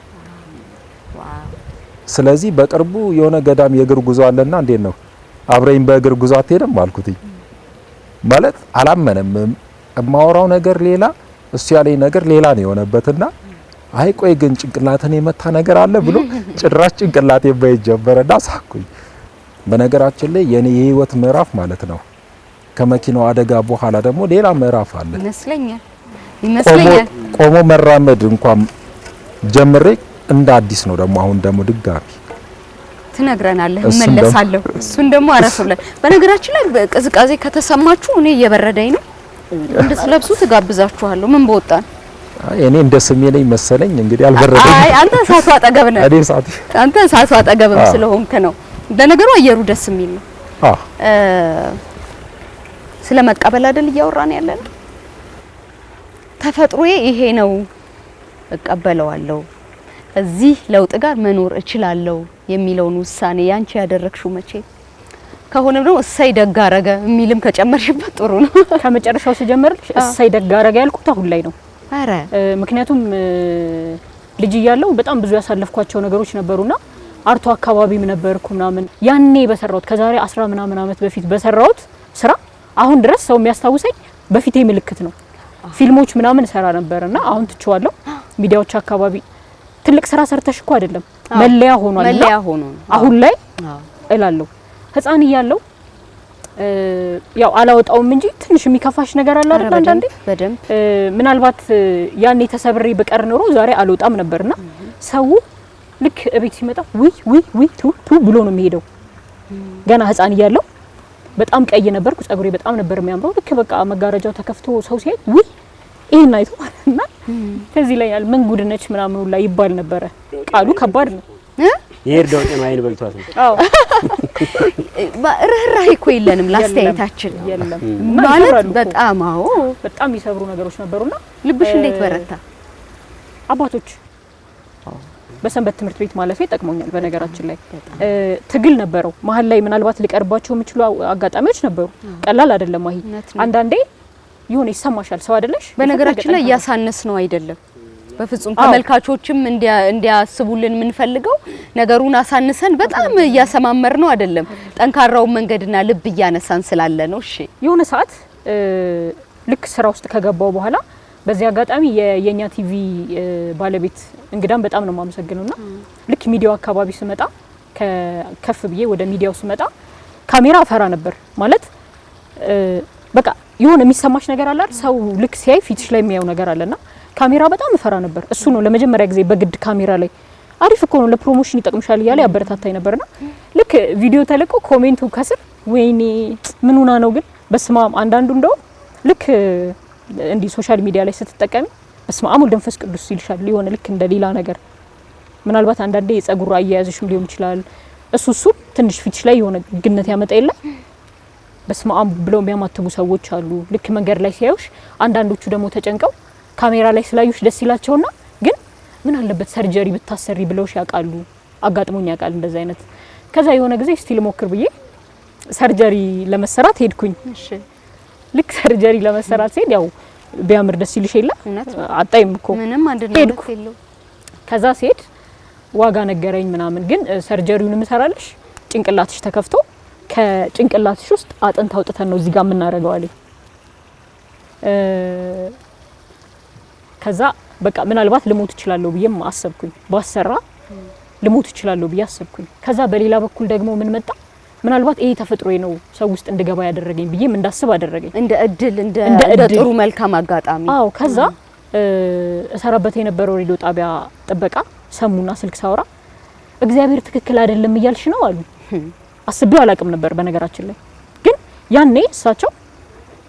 ስለዚህ በቅርቡ የሆነ ገዳም የእግር ጉዞ አለና እንዴት ነው አብረኝ በእግር ጉዞ አትሄድም አልኩትኝ። ማለት አላመነም። የማወራው ነገር ሌላ እሱ ያለኝ ነገር ሌላ ነው የሆነበትና አይ ቆይ ግን ጭንቅላትን የመታ ነገር አለ ብሎ ጭራሽ ጭንቅላቴ ባይ ጀመረና ሳኩኝ። በነገራችን ላይ የኔ የህይወት ምዕራፍ ማለት ነው ከመኪናው አደጋ በኋላ ደግሞ ሌላ ምዕራፍ አለ ይመስለኛል። ቆሞ መራመድ እንኳን ጀምሬ እንደ አዲስ ነው ደግሞ አሁን ደግሞ ድጋሚ ትነግረናለህ። እመለሳለሁ። እሱን ደግሞ አረፈብለን። በነገራችን ላይ ቅዝቃዜ ከተሰማችሁ እኔ እየበረደኝ ነው እንድትለብሱ ትጋብዛችኋለሁ። ምን በወጣን እኔ እንደ ስሜ ነኝ መሰለኝ እንግዲህ አልበረደኝ። አይ አንተ እሳቱ አጠገብ ነህ። አንተ እሳቱ አጠገብም ስለሆንክ ነው። ለነገሩ አየሩ ደስ የሚል ነው። ስለ መቀበል አይደል እያወራን ያለን? ተፈጥሮዬ ይሄ ነው እቀበለዋለሁ፣ እዚህ ለውጥ ጋር መኖር እችላለሁ የሚለውን ውሳኔ ያንቺ ያደረግሽው መቼ ከሆነ ደግሞ እሰይ ደግ አረገ የሚልም ከጨመርሽበት ጥሩ ነው። ከመጨረሻው ሲጀምርልሽ እሰይ ደግ አረገ ያልኩት አሁን ላይ ነው። አረ ምክንያቱም ልጅ እያለሁ በጣም ብዙ ያሳለፍኳቸው ነገሮች ነበሩና አርቶ አካባቢም ነበርኩ ምናምን ያኔ በሰራሁት ከዛሬ 10 ምናምን አመት በፊት በሰራሁት ስራ አሁን ድረስ ሰው የሚያስታውሰኝ በፊቴ ምልክት ነው። ፊልሞች ምናምን ሰራ ነበርና አሁን ትቼዋለሁ። ሚዲያዎች አካባቢ ትልቅ ስራ ሰርተሽ እኮ አይደለም መለያ ሆኗል። መለያ ሆኖ አሁን ላይ እላለሁ ህፃን እያለሁ ያው አላወጣውም እንጂ ትንሽ የሚከፋሽ ነገር አለ አይደል? አንዳንዴ በደንብ ምናልባት ያኔ ተሰብሬ በቀር ኖሮ ዛሬ አልወጣም ነበርና ሰው ልክ እቤት ሲመጣ ውይ ቱ ብሎ ነው የሚሄደው። ገና ህፃን እያለሁ በጣም ቀይ ነበርኩ፣ ጸጉሬ በጣም ነበር የሚያምረው። ልክ በቃ መጋረጃው ተከፍቶ ሰው ሲያይ ውይ ይሄን አይቶ እና ከዚህ ላይ ያል ምን ጉድ ነች ምናምን ላይ ይባል ነበረ። ቃሉ ከባድ ነው። የሄደው ጤና አይን በልቷት ነው። አዎ ርህራሄ እኮ የለንም ላስተያየታችን የለም ማለት በጣም አዎ በጣም የሚሰብሩ ነገሮች ነበሩና ልብሽ እንዴት በረታ? አባቶች በሰንበት ትምህርት ቤት ማለፌ ጠቅሞኛል። በነገራችን ላይ ትግል ነበረው መሀል ላይ ምናልባት ሊቀርባቸው የሚችሉ አጋጣሚዎች ነበሩ። ቀላል አይደለም። አይ አንዳንዴ ይሁን ይሰማሻል ሰው አይደለሽ። በነገራችን ላይ ያሳነስ ነው አይደለም በፍጹም ተመልካቾችም እንዲያስቡልን የምንፈልገው ነገሩን አሳንሰን በጣም እያሰማመር ነው አይደለም። ጠንካራው መንገድና ልብ እያነሳን ስላለ ነው። እሺ የሆነ ሰዓት ልክ ስራ ውስጥ ከገባው በኋላ በዚህ አጋጣሚ የኛ ቲቪ ባለቤት እንግዳም በጣም ነው የማመሰግነውና ልክ ሚዲያው አካባቢ ስመጣ ከፍ ብዬ ወደ ሚዲያው ስመጣ ካሜራ ፈራ ነበር ማለት በቃ የሆነ የሚሰማሽ ነገር አለ አይደል? ሰው ልክ ሲያይ ፊትሽ ላይ የሚያየው ነገር አለና ካሜራ በጣም ፈራ ነበር። እሱ ነው ለመጀመሪያ ጊዜ በግድ ካሜራ ላይ አሪፍ እኮ ነው ለፕሮሞሽን ይጠቅምሻል እያለ ያበረታታኝ ነበርና ልክ ቪዲዮ ተለቆ ኮሜንቱ ከስር ወይኔ ምን ሆና ነው ግን በስማም አንዳንዱ እንደው ልክ እንዲ ሶሻል ሚዲያ ላይ ስትጠቀሚ በስማም ወልድ መንፈስ ቅዱስ ይልሻል ሊሆን ልክ እንደ ሌላ ነገር ምናልባት አንዳንዴ የጸጉሩ አያያዝሽም ሊሆን ይችላል። እሱ ትንሽ ፊትሽ ላይ የሆነ ግነት ያመጣ የለ በስማም ብለው የሚያማትቡ ሰዎች አሉ። ልክ መንገድ ላይ ሲያዩሽ አንዳንዶቹ ደግሞ ተጨንቀው ካሜራ ላይ ስላዩሽ ደስ ይላቸውና ግን ምን አለበት ሰርጀሪ ብታሰሪ ብለውሽ ያውቃሉ። አጋጥሞኝ ያውቃል እንደዛ አይነት። ከዛ የሆነ ጊዜ ስቲል ሞክር ብዬ ሰርጀሪ ለመሰራት ሄድኩኝ። እሺ ልክ ሰርጀሪ ለመሰራት ሲሄድ ያው ቢያምር ደስ ይልሽ የለ አጣይም እኮ ምንም አንድነት የለው። ከዛ ሲሄድ ዋጋ ነገረኝ ምናምን ግን ሰርጀሪውን ምሰራልሽ ጭንቅላትሽ ተከፍቶ ከጭንቅላትሽ ውስጥ አጥንት አውጥተን ነው እዚህ ጋር የምናረገው አለኝ። ከዛ በቃ ምናልባት ልሞት እችላለሁ ብዬም አሰብኩኝ። ባሰራ ልሞት እችላለሁ ብዬ አሰብኩኝ። ከዛ በሌላ በኩል ደግሞ ምን መጣ ምናልባት ይሄ ተፈጥሮዬ ነው ሰው ውስጥ እንድገባ ያደረገኝ ብዬም እንዳስብ አደረገኝ። እንደ እድል እንደ ጥሩ መልካም አጋጣሚ። አዎ ከዛ እሰራበት የነበረው ሬዲዮ ጣቢያ ጥበቃ ሰሙና ስልክ ሳወራ እግዚአብሔር ትክክል አይደለም እያልሽ ነው አሉ። አስቤው አላቅም ነበር በነገራችን ላይ ግን ያኔ እሳቸው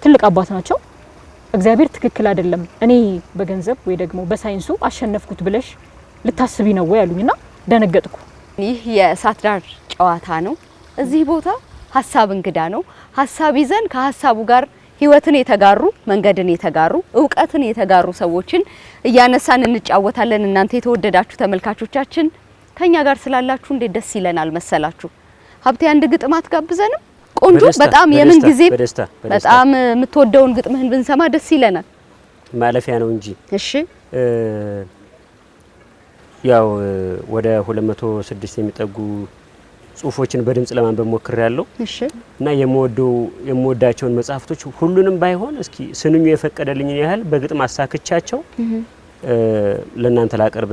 ትልቅ አባት ናቸው። እግዚአብሔር ትክክል አይደለም እኔ በገንዘብ ወይ ደግሞ በሳይንሱ አሸነፍኩት ብለሽ ልታስቢ ነው ወይ አሉኝና ደነገጥኩ። ይህ የእሳት ዳር ጨዋታ ነው። እዚህ ቦታ ሀሳብ እንግዳ ነው። ሀሳብ ይዘን ከሀሳቡ ጋር ህይወትን የተጋሩ መንገድን የተጋሩ እውቀትን የተጋሩ ሰዎችን እያነሳን እንጫወታለን። እናንተ የተወደዳችሁ ተመልካቾቻችን ከኛ ጋር ስላላችሁ እንዴት ደስ ይለናል መሰላችሁ። ሀብቴ አንድ ግጥም አትጋብዘንም? ቆንጆ በጣም የምን ጊዜ በጣም የምትወደውን ግጥምህን ብንሰማ ደስ ይለናል። ማለፊያ ነው እንጂ። እሺ ያው ወደ 206 የሚጠጉ ጽሁፎችን በድምጽ ለማንበብ ሞክሬያለሁ። እሺ እና የምወዳቸውን መጽሐፍቶች ሁሉንም ባይሆን እስኪ ስንኙ የፈቀደልኝን ያህል በግጥም አሳክቻቸው ለእናንተ ላቀርብ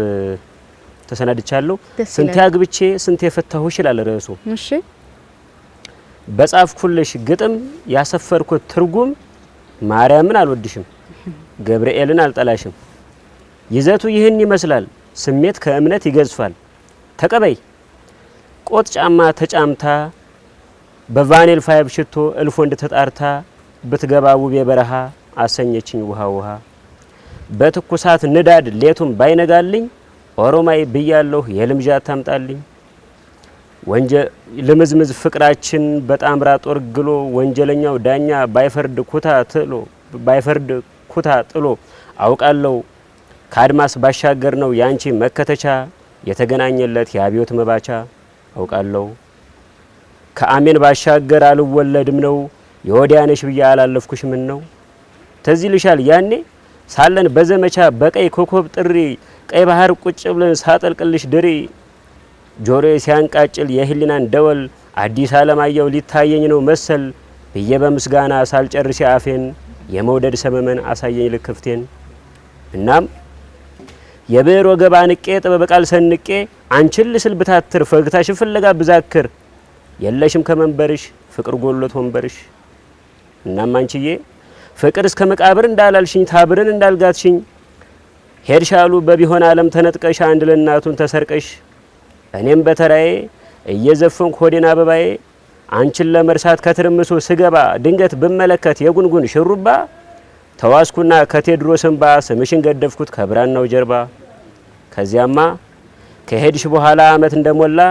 ተሰናድቻለሁ። ስንት ያግብቼ ስንት የፈታሁ ይችላል ርዕሱ። እሺ በጻፍኩልሽ ግጥም ያሰፈርኩት ትርጉም ማርያምን አልወድሽም ገብርኤልን አልጠላሽም። ይዘቱ ይህን ይመስላል ስሜት ከእምነት ይገዝፋል። ተቀበይ ቆጥ ጫማ ተጫምታ በቫኔል ፋይብ ሽቶ እልፎ እንድተጣርታ ብትገባ ውብ የበረሃ አሰኘችኝ ውሃ ውሃ። በትኩሳት ንዳድ ሌቱም ባይነጋልኝ ኦሮማይ ብያለሁ የልምጃ ታምጣልኝ። ልምዝምዝ ፍቅራችን በጣምራ ጦር ግሎ ወንጀለኛው ዳኛ ባይፈርድ ኩታ ጥሎ አውቃለሁ ከአድማስ ባሻገር ነው ያንቺ መከተቻ የተገናኘለት የአብዮት መባቻ አውቃለሁ ከአሜን ባሻገር አልወለድም ነው የወዲያነሽ ብዬ አላለፍኩሽ ምን ነው ተዚህ ልሻል ያኔ ሳለን በዘመቻ በቀይ ኮከብ ጥሪ ቀይ ባህር ቁጭ ብለን ሳጠልቅልሽ ድሪ ጆሮ ሲያንቃጭል የህሊናን ደወል አዲስ አለማየሁ ሊታየኝ ነው መሰል ብዬ በምስጋና ሳልጨርስ አፌን የመውደድ ሰመመን አሳየኝ ልክፍቴን። እናም የብዕር ወገብ አንቄ ጥበብ ቃል ሰንቄ አንቺን ልስል ብታትር ፈገግታሽን ፍለጋ ብዛክር የለሽም ከመንበርሽ ፍቅር ጎሎት ወንበርሽ። እናም አንቺዬ ፍቅር እስከ መቃብር እንዳላልሽኝ ታብርን እንዳልጋትሽኝ ሄድሻሉ በቢሆን ዓለም ተነጥቀሽ አንድ ለናቱን ተሰርቀሽ እኔም በተራዬ እየዘፈንኩ ሆዴን አበባዬ አንቺን ለመርሳት ከትርምሱ ስገባ ድንገት ብመለከት የጉንጉን ሽሩባ ተዋስኩና ከቴድሮስ እንባ ስምሽን ገደፍኩት ከብራናው ጀርባ። ከዚያማ ከሄድሽ በኋላ አመት እንደሞላ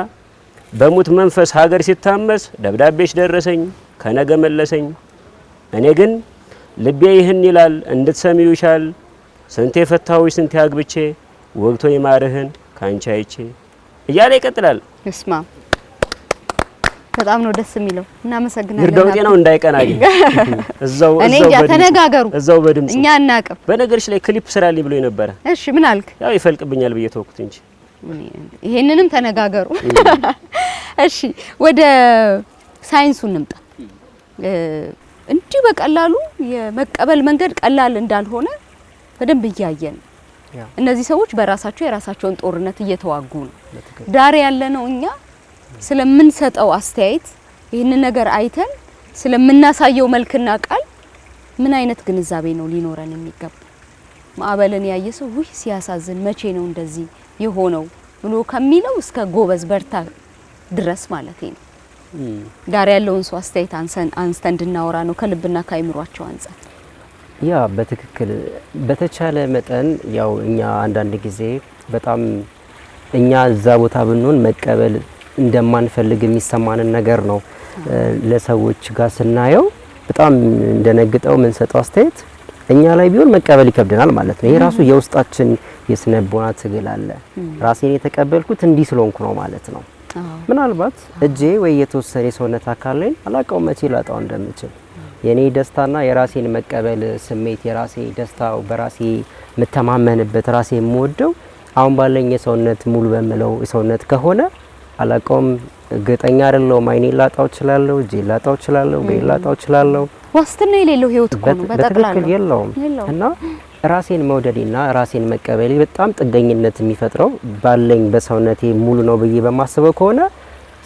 በሙት መንፈስ ሀገር ሲታመስ ደብዳቤሽ ደረሰኝ ከነገ መለሰኝ። እኔ ግን ልቤ ይህን ይላል እንድትሰሚው ይሻል ስንቴ ፈታሁሽ ስንቴ አግብቼ ወግቶ ይማርህን ካንቺ አይቼ እያለ ይቀጥላል። እስማ በጣም ነው ደስ የሚለው። እናመሰግናለን። ይርጋውጤ ነው እንዳይቀናኝ እዛው ተነጋገሩ እዛው በድምጽ እኛ እናቀም። በነገርሽ ላይ ክሊፕ ስራልኝ ብሎ ነበር። እሺ ምን አልክ? ያው ይፈልቅብኛል ብዬ ተወኩት እንጂ ይሄንንም ተነጋገሩ። እሺ ወደ ሳይንሱ እንምጣ። እንዲህ በቀላሉ የመቀበል መንገድ ቀላል እንዳልሆነ በደንብ እያየን እነዚህ ሰዎች በራሳቸው የራሳቸውን ጦርነት እየተዋጉ ነው። ዳር ያለነው እኛ ስለምንሰጠው አስተያየት ይህንን ነገር አይተን ስለምናሳየው መልክና ቃል ምን አይነት ግንዛቤ ነው ሊኖረን የሚገባ? ማዕበልን ያየ ሰው ውይ ሲያሳዝን መቼ ነው እንደዚህ የሆነው ብሎ ከሚለው እስከ ጎበዝ በርታ ድረስ ማለት ነው። ዳር ያለውን ሰው አስተያየት አንስተን እንድናወራ ነው ከልብና ከአይምሯቸው አንፃር። ያ በትክክል በተቻለ መጠን ያው እኛ አንዳንድ ጊዜ በጣም እኛ እዛ ቦታ ብንሆን መቀበል እንደማንፈልግ የሚሰማንን ነገር ነው ለሰዎች ጋር ስናየው በጣም እንደነግጠው ምን ሰጠው አስተያየት እኛ ላይ ቢሆን መቀበል ይከብደናል ማለት ነው። ይሄ ራሱ የውስጣችን የስነቦና ትግል አለ። ራሴን የተቀበልኩት እንዲህ ስለሆንኩ ነው ማለት ነው። ምናልባት እጄ ወይ የተወሰነ የሰውነት አካል ላይ አላውቀውም መቼ ላጣው እንደምችል የኔ ደስታና የራሴን መቀበል ስሜት የራሴ ደስታው በራሴ መተማመንበት ራሴ የምወደው አሁን ባለኝ የሰውነት ሙሉ በመለው የሰውነት ከሆነ አላውቀውም እርግጠኛ አይደለሁም። አይኔ ላጣው እችላለሁ፣ እጄ ላጣው እችላለሁ፣ እግሬ ላጣው እችላለሁ። ዋስትና የሌለው ህይወት እኮ ነው በጠቅላላ የለውም። እና ራሴን መውደዴና ራሴን መቀበሌ በጣም ጥገኝነት የሚፈጥረው ባለኝ በሰውነቴ ሙሉ ነው ብዬ በማስበው ከሆነ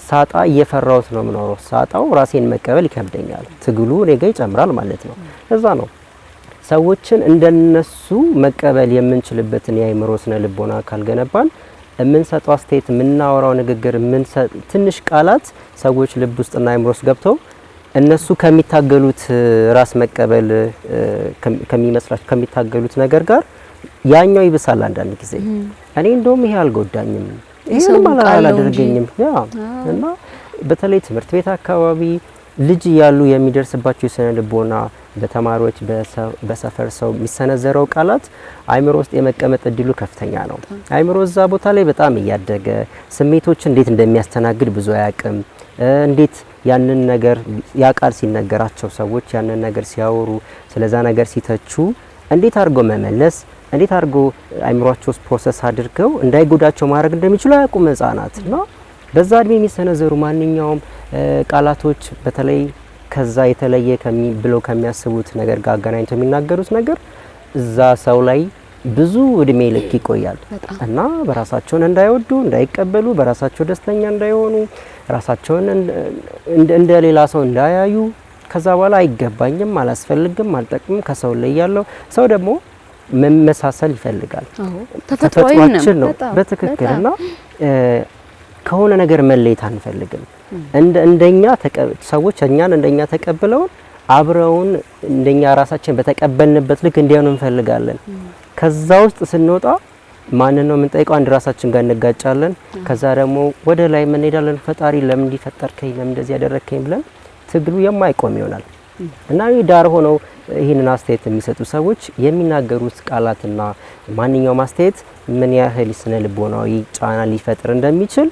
ሳጣ እየፈራሁት ነው የምኖረው። ሳጣው ራሴን መቀበል ይከብደኛል። ትግሉ እኔ ጋር ይጨምራል ማለት ነው። እዛ ነው ሰዎችን እንደነሱ መቀበል የምንችልበትን የአይምሮ ስነ ልቦና ካልገነባን የምንሰጠው አስተያየት የምናወራው ንግግር ትንሽ ቃላት ሰዎች ልብ ውስጥና አይምሮ ውስጥ ገብተው እነሱ ከሚታገሉት ራስ መቀበል ከሚመስላቸው ከሚታገሉት ነገር ጋር ያኛው ይብሳል አንዳንድ ጊዜ። እኔ እንደውም ይሄ አልጎዳኝም ይሄንም አላደረገኝም ያ እና በተለይ ትምህርት ቤት አካባቢ ልጅ ያሉ የሚደርስባቸው የስነ ልቦና በተማሪዎች በሰፈር ሰው የሚሰነዘረው ቃላት አይምሮ ውስጥ የመቀመጥ እድሉ ከፍተኛ ነው። አይምሮ እዛ ቦታ ላይ በጣም እያደገ ስሜቶችን እንዴት እንደሚያስተናግድ ብዙ አያውቅም። እንዴት ያንን ነገር ያ ቃል ሲነገራቸው ሰዎች ያንን ነገር ሲያወሩ ስለዛ ነገር ሲተቹ እንዴት አድርጎ መመለስ እንዴት አድርጎ አይምሮአቸው ውስጥ ፕሮሰስ አድርገው እንዳይጎዳቸው ማድረግ እንደሚችሉ አያውቁም ህጻናት ነው። በዛ እድሜ የሚሰነዘሩ ማንኛውም ቃላቶች በተለይ ከዛ የተለየ ብለው ከሚያስቡት ነገር ጋር አገናኝተው የሚናገሩት ነገር እዛ ሰው ላይ ብዙ እድሜ ልክ ይቆያል እና በራሳቸውን እንዳይወዱ እንዳይቀበሉ በራሳቸው ደስተኛ እንዳይሆኑ ራሳቸውን እንደ ሌላ ሰው እንዳያዩ ከዛ በኋላ አይገባኝም፣ አላስፈልግም፣ አልጠቅምም ከሰው ላይ ያለው ሰው ደግሞ መመሳሰል ይፈልጋል። ተፈጥሯችን ነው በትክክልና ከሆነ ነገር መለየት አንፈልግም። እንደኛ ሰዎች እኛን እንደኛ ተቀብለው አብረውን እንደኛ ራሳችን በተቀበልንበት ልክ እንዲያኑ እንፈልጋለን። ከዛ ውስጥ ስንወጣ ማንን ነው የምንጠይቀው? አንድ ራሳችን ጋር እንጋጫለን። ከዛ ደግሞ ወደ ላይ እንሄዳለን። ፈጣሪ ለምን እንዲፈጠርከኝ ለምን እንደዚህ ያደረከኝ ብለን ትግሉ የማይቆም ይሆናል እና ዳር ሆነው ይህንን አስተያየት የሚሰጡ ሰዎች የሚናገሩት ቃላትና ማንኛውም አስተያየት ምን ያህል ስነ ልቦናዊ ጫና ሊፈጥር እንደሚችል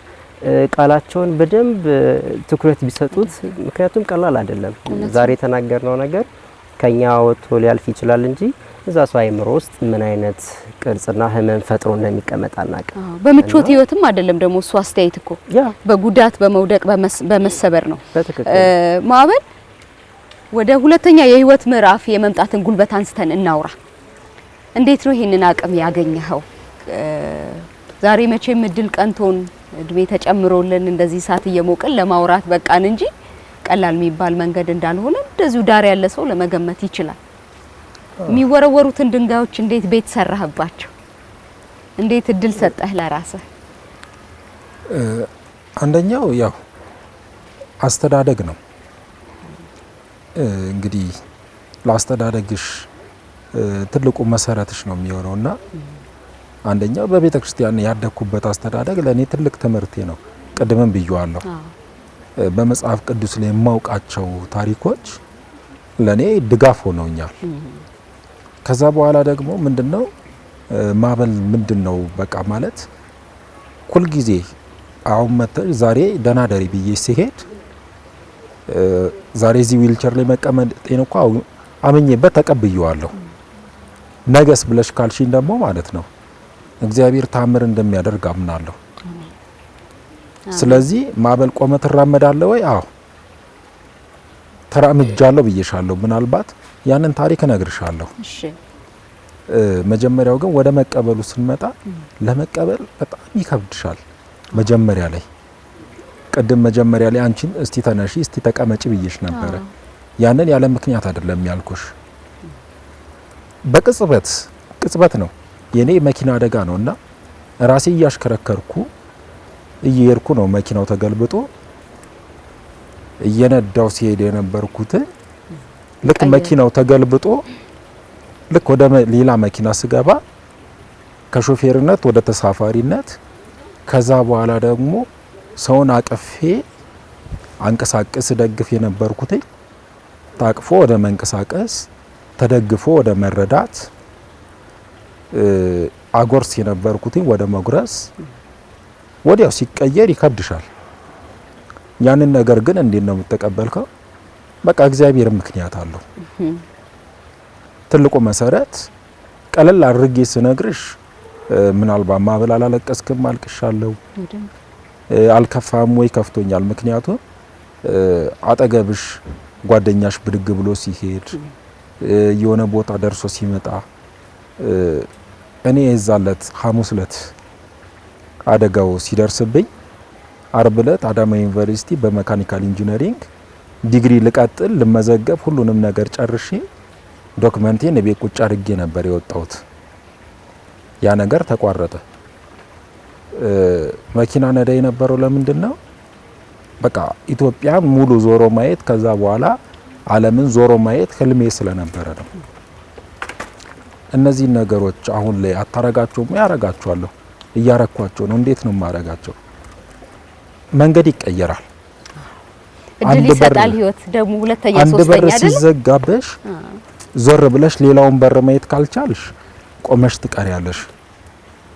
ቃላቸውን በደንብ ትኩረት ቢሰጡት። ምክንያቱም ቀላል አይደለም። ዛሬ የተናገርነው ነገር ከኛ ወጥቶ ሊያልፍ ይችላል እንጂ እዛ ሰው አይምሮ ውስጥ ምን አይነት ቅርጽና ህመም ፈጥሮ እንደሚቀመጥ አናውቅም። በምቾት ህይወትም አይደለም ደግሞ እሱ አስተያየት እኮ በጉዳት በመውደቅ በመሰበር ነው። ማዕበል ወደ ሁለተኛ የህይወት ምዕራፍ የመምጣትን ጉልበት አንስተን እናውራ። እንዴት ነው ይሄንን አቅም ያገኘኸው? ዛሬ መቼም እድል ቀንቶን እድሜ ተጨምሮልን እንደዚህ ሰዓት እየሞቀን ለማውራት በቃን እንጂ ቀላል የሚባል መንገድ እንዳልሆነ እንደዚሁ ዳር ያለ ሰው ለመገመት ይችላል። የሚወረወሩትን ድንጋዮች እንዴት ቤት ሰራህባቸው? እንዴት እድል ሰጠህ ለራስህ? አንደኛው ያው አስተዳደግ ነው። እንግዲህ ለአስተዳደግሽ ትልቁ መሰረትሽ ነው የሚሆነውና አንደኛው በቤተ ክርስቲያን ያደኩበት አስተዳደግ ለኔ ትልቅ ትምህርቴ ነው። ቅድምም ብየዋለሁ። በመጽሐፍ ቅዱስ ላይ የማውቃቸው ታሪኮች ለኔ ድጋፍ ሆነውኛል። ከዛ በኋላ ደግሞ ምንድነው ማዕበል ምንድነው በቃ ማለት ሁል ጊዜ አሁን መተሽ ዛሬ ደናደሪ ብዬ ሲሄድ ዛሬ እዚህ ዊልቸር ላይ መቀመጤን እንኳን አምኜበት ተቀብየዋለሁ። ነገስ ብለሽ ካልሽኝ ደግሞ ማለት ነው እግዚአብሔር ታምር እንደሚያደርግ አምናለሁ። ስለዚህ ማዕበል ቆመ ትራመዳለህ ወይ? አዎ ተራምጃለሁ ብዬሻለሁ። ምናልባት ያንን ታሪክ እነግርሻለሁ። እሺ መጀመሪያው ግን ወደ መቀበሉ ስንመጣ ለመቀበል በጣም ይከብድሻል። መጀመሪያ ላይ ቅድም መጀመሪያ ላይ አንቺን እስቲ ተነሺ እስቲ ተቀመጪ ብዬሽ ነበረ። ያንን ያለ ምክንያት አይደለም ያልኩሽ። በቅጽበት ነው የኔ መኪና አደጋ ነውና ራሴ እያሽከረከርኩ እየሄድኩ ነው መኪናው ተገልብጦ እየነዳው ሲሄድ የነበርኩት ልክ መኪናው ተገልብጦ ልክ ወደ ሌላ መኪና ስገባ ከሾፌርነት ወደ ተሳፋሪነት ከዛ በኋላ ደግሞ ሰውን አቅፌ አንቀሳቀስ ደግፍ የነበርኩት ታቅፎ ወደ መንቀሳቀስ ተደግፎ ወደ መረዳት አጎርስ የነበርኩት ወደ መጉረስ ወዲያው ሲቀየር ይከብድሻል። ያንን ነገር ግን እንዴት ነው የምትቀበልከው? በቃ እግዚአብሔር ምክንያት አለው። ትልቁ መሰረት ቀለል አድርጌ ስነግርሽ ምናልባት ማዕበል አላለቀስክም? አልቅሻለሁ። አልከፋም ወይ? ከፍቶኛል። ምክንያቱም አጠገብሽ ጓደኛሽ ብድግ ብሎ ሲሄድ የሆነ ቦታ ደርሶ ሲመጣ እኔ የዛለት ሐሙስ ዕለት አደጋው ሲደርስብኝ አርብ ዕለት አዳማ ዩኒቨርሲቲ በሜካኒካል ኢንጂነሪንግ ዲግሪ ልቀጥል ልመዘገብ ሁሉንም ነገር ጨርሼ ዶክመንቴን ቤት ቁጭ አድርጌ ነበር የወጣሁት። ያ ነገር ተቋረጠ። መኪና ነዳ የነበረው ለምንድን ነው? በቃ ኢትዮጵያን ሙሉ ዞሮ ማየት ከዛ በኋላ ዓለምን ዞሮ ማየት ህልሜ ስለነበረ ነው። እነዚህ ነገሮች አሁን ላይ አታረጋቸውም? ያረጋቸዋለሁ። እያረኳቸው ነው። እንዴት ነው ማረጋቸው? መንገድ ይቀየራል። እድል ይሰጣል ህይወት ደግሞ ሁለተኛ ሶስተኛ አይደል? አንድ በር ሲዘጋበሽ ዞር ብለሽ ሌላውን በር ማየት ካልቻልሽ ቆመሽ ትቀሪያለሽ።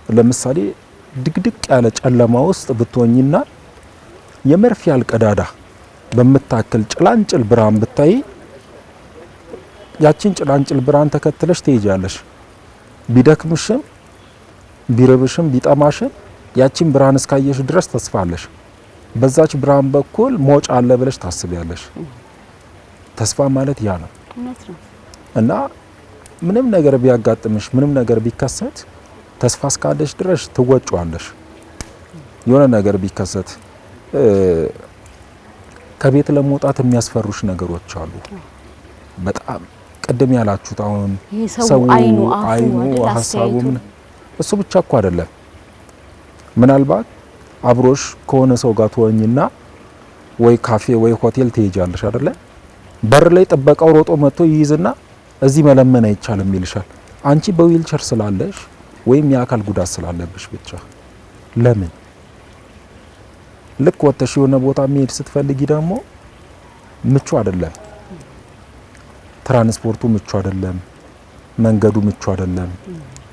ለምሳሌ ድቅድቅ ያለ ጨለማ ውስጥ ብትወኝና የመርፍ ያህል ቀዳዳ በምታክል ጭላንጭል ብርሃን ብታይ ያቺን ጭላንጭል ብርሃን ተከትለሽ ትሄጃለሽ። ቢደክምሽም ቢረብሽም ቢጠማሽም ያቺን ብርሃን እስካየሽ ድረስ ተስፋለሽ። በዛች ብርሃን በኩል ሞጭ አለ ብለሽ ታስቢያለሽ። ተስፋ ማለት ያ ነው እና ምንም ነገር ቢያጋጥምሽ ምንም ነገር ቢከሰት ተስፋ እስካለሽ ድረስ ትወጪዋለሽ። የሆነ ነገር ቢከሰት ከቤት ለመውጣት የሚያስፈሩሽ ነገሮች አሉ። በጣም ቅድም ያላችሁት አሁን ሰው አይኑ ሀሳቡ እሱ ብቻ እኮ አይደለም። ምናልባት አብሮሽ ከሆነ ሰው ጋር ትወኝና ወይ ካፌ ወይ ሆቴል ትሄጃለሽ አይደለ? በር ላይ ጥበቃው ሮጦ መጥቶ ይይዝና እዚህ መለመን አይቻልም ይልሻል። አንቺ በዊልቸር ስላለሽ ወይም የአካል ጉዳት ስላለብሽ ብቻ ለምን ልክ ወጥተሽ የሆነ ቦታ መሄድ ስትፈልጊ ደግሞ ምቹ አይደለም፣ ትራንስፖርቱ ምቹ አይደለም፣ መንገዱ ምቹ አይደለም፣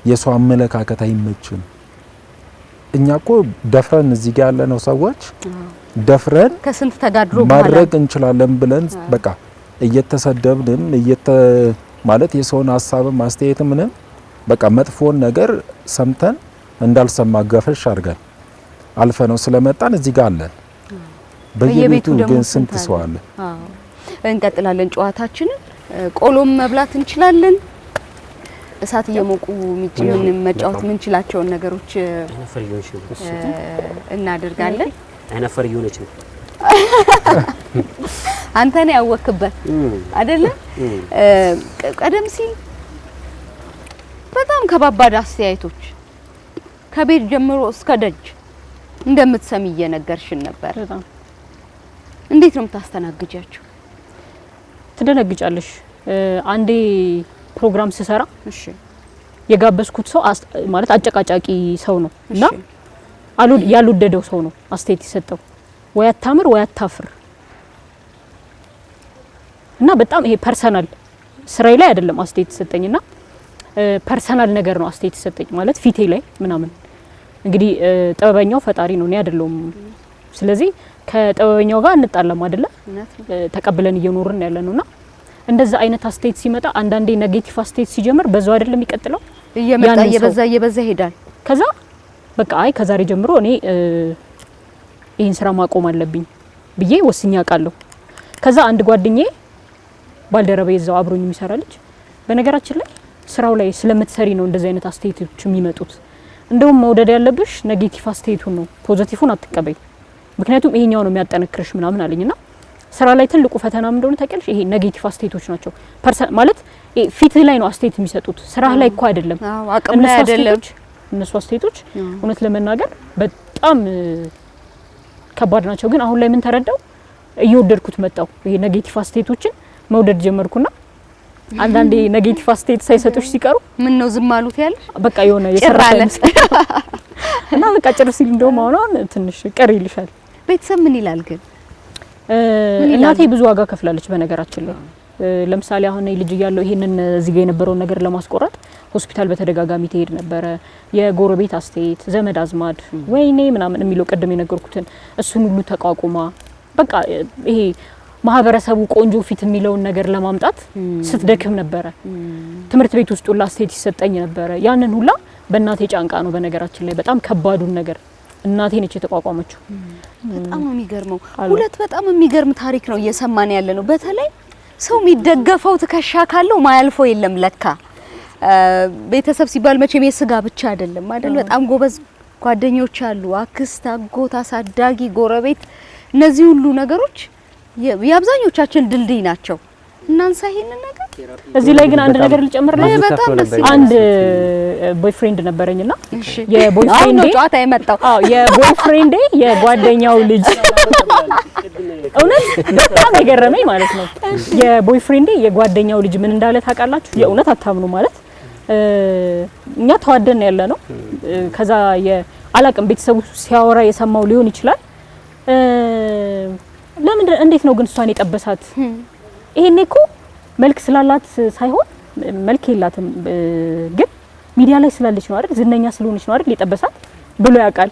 የሰው አመለካከት አይመችም። እኛ እኮ ደፍረን እዚህ ጋር ያለነው ሰዎች ደፍረን ከስንት ተጋድሮ ማድረግ እንችላለን ብለን በቃ እየተሰደብንም ማለት የሰውን ሀሳብም አስተያየትም ምንም በቃ መጥፎን ነገር ሰምተን እንዳልሰማ ገፈሽ አድርገን አልፈነው ስለመጣን እዚህ ጋር አለን። በየቤቱ ግን ስንት ሰው አለ። እንቀጥላለን ጨዋታችንን። ቆሎም መብላት እንችላለን። እሳት እየሞቁ ምን መጫወት ምን እንችላቸውን ነገሮች እናደርጋለን። አይነፈር ይሆነች ነው አንተ ነው ያወክበት አይደለ? ቀደም ሲል በጣም ከባባድ አስተያየቶች ከቤት ጀምሮ እስከ ደጅ እንደምትሰሚ እየነገርሽን ነበር። እንዴት ነው የምታስተናግጃቸው? ትደነግጫለሽ። አንዴ ፕሮግራም ስሰራ የጋበዝኩት ሰው ማለት አጨቃጫቂ ሰው ነው እና ያልወደደው ሰው ነው አስተያየት የሰጠው። ወይ አታምር ወይ አታፍር እና በጣም ይሄ ፐርሰናል ስራዬ ላይ አይደለም አስተያየት ተሰጠኝና ፐርሰናል ነገር ነው አስተያየት ተሰጠኝ ማለት ፊቴ ላይ ምናምን። እንግዲህ ጥበበኛው ፈጣሪ ነው እኔ አይደለሁም። ስለዚህ ከጥበበኛው ጋር እንጣላም አይደለ? ተቀብለን እየኖርን ያለነውና እንደዛ አይነት አስተያየት ሲመጣ አንዳንዴ ኔጌቲቭ አስተያየት ሲጀምር በዛው አይደለም የሚቀጥለው እየመጣ እየበዛ ይሄዳል። ከዛ በቃ አይ ከዛሬ ጀምሮ እኔ ይሄን ስራ ማቆም አለብኝ ብዬ ወስኛ አውቃለሁ። ከዛ አንድ ጓደኛዬ ባልደረባዬ እዛው አብሮኝ የሚሰራ ልጅ በነገራችን ላይ ስራው ላይ ስለምትሰሪ ነው እንደዚህ አይነት አስተያየቶች የሚመጡት፣ እንደውም መውደድ ያለብሽ ኔጌቲቭ አስተያየቱን ነው፣ ፖዚቲቭን አትቀበይ፣ ምክንያቱም ይሄኛው ነው የሚያጠነክርሽ ምናምን አለኝና ስራ ላይ ትልቁ ፈተና ምን እንደሆነ ታውቂያለሽ? ይሄ ኔጌቲቭ አስተያየቶች ናቸው። ማለት ፊትህ ላይ ነው አስተያየት የሚሰጡት፣ ስራህ ላይ እኮ አይደለም። አቅም ላይ አይደለም። እነሱ አስተያየቶች እውነት ለመናገር በጣም ከባድ ናቸው። ግን አሁን ላይ ምን ተረዳው? እየወደድኩት መጣው። ይሄ ኔጌቲቭ አስተያየቶችን መውደድ ጀመርኩና አንዳንዴ ኔጌቲቭ አስተያየት ሳይሰጡሽ ሲቀሩ ምን ነው ዝም አሉት ያለ በቃ የሆነ የሰራለ እና በቃ ጭር ሲል እንደውም አሁን ትንሽ ቀር ይልሻል። ቤተሰብ ምን ይላል ግን? እናቴ ብዙ ዋጋ ከፍላለች በነገራችን ላይ። ለምሳሌ አሁን ልጅ እያለሁ ይሄንን እዚህ ጋር የነበረውን ነገር ለማስቆረጥ ሆስፒታል በተደጋጋሚ ትሄድ ነበረ። የጎረቤት አስተያየት፣ ዘመድ አዝማድ ወይኔ ምናምን የሚለው ቀደም የነገርኩትን እሱን ሁሉ ተቋቁማ በቃ ይሄ ማህበረሰቡ ቆንጆ ፊት የሚለውን ነገር ለማምጣት ስትደክም ነበረ። ትምህርት ቤት ውስጥ ሁላ አስተያየት ይሰጠኝ ነበረ። ያንን ሁላ በእናቴ ጫንቃ ነው በነገራችን ላይ። በጣም ከባዱን ነገር እናቴ ነች የተቋቋመችው። በጣም ነው የሚገርመው። ሁለት በጣም የሚገርም ታሪክ ነው እየሰማን ያለ ነው። በተለይ ሰው የሚደገፈው ትከሻ ካለው ማያልፈው የለም ለካ። ቤተሰብ ሲባል መቼም የስጋ ብቻ አይደለም አይደል? በጣም ጎበዝ ጓደኞች አሉ፣ አክስት፣ አጎት፣ አሳዳጊ፣ ጎረቤት። እነዚህ ሁሉ ነገሮች የአብዛኞቻችን ድልድይ ናቸው። እናንሳ ይሄንን ነገር። እዚህ ላይ ግን አንድ ነገር ልጨምርልኝ። በጣም ደስ ይላል። አንድ ቦይፍሬንድ ነበረኝና የቦይፍሬንዴ ጨዋታ የመጣው የቦይፍሬንዴ የጓደኛው ልጅ እውነት በጣም የገረመኝ ማለት ነው። የቦይፍሬንዴ የጓደኛው ልጅ ምን እንዳለ ታውቃላችሁ? የእውነት አታምኑ ማለት እኛ ተዋደን ያለ ነው። ከዛ የአላቅም ቤተሰቡ ሲያወራ የሰማው ሊሆን ይችላል። ለምን እንዴት ነው ግን እሷን የጠበሳት? ይሄኔ እኮ መልክ ስላላት ሳይሆን መልክ የላትም ግን ሚዲያ ላይ ስላለች ነው አይደል? ዝነኛ ስለሆነች ነው አይደል የጠበሳት ብሎ ያውቃል።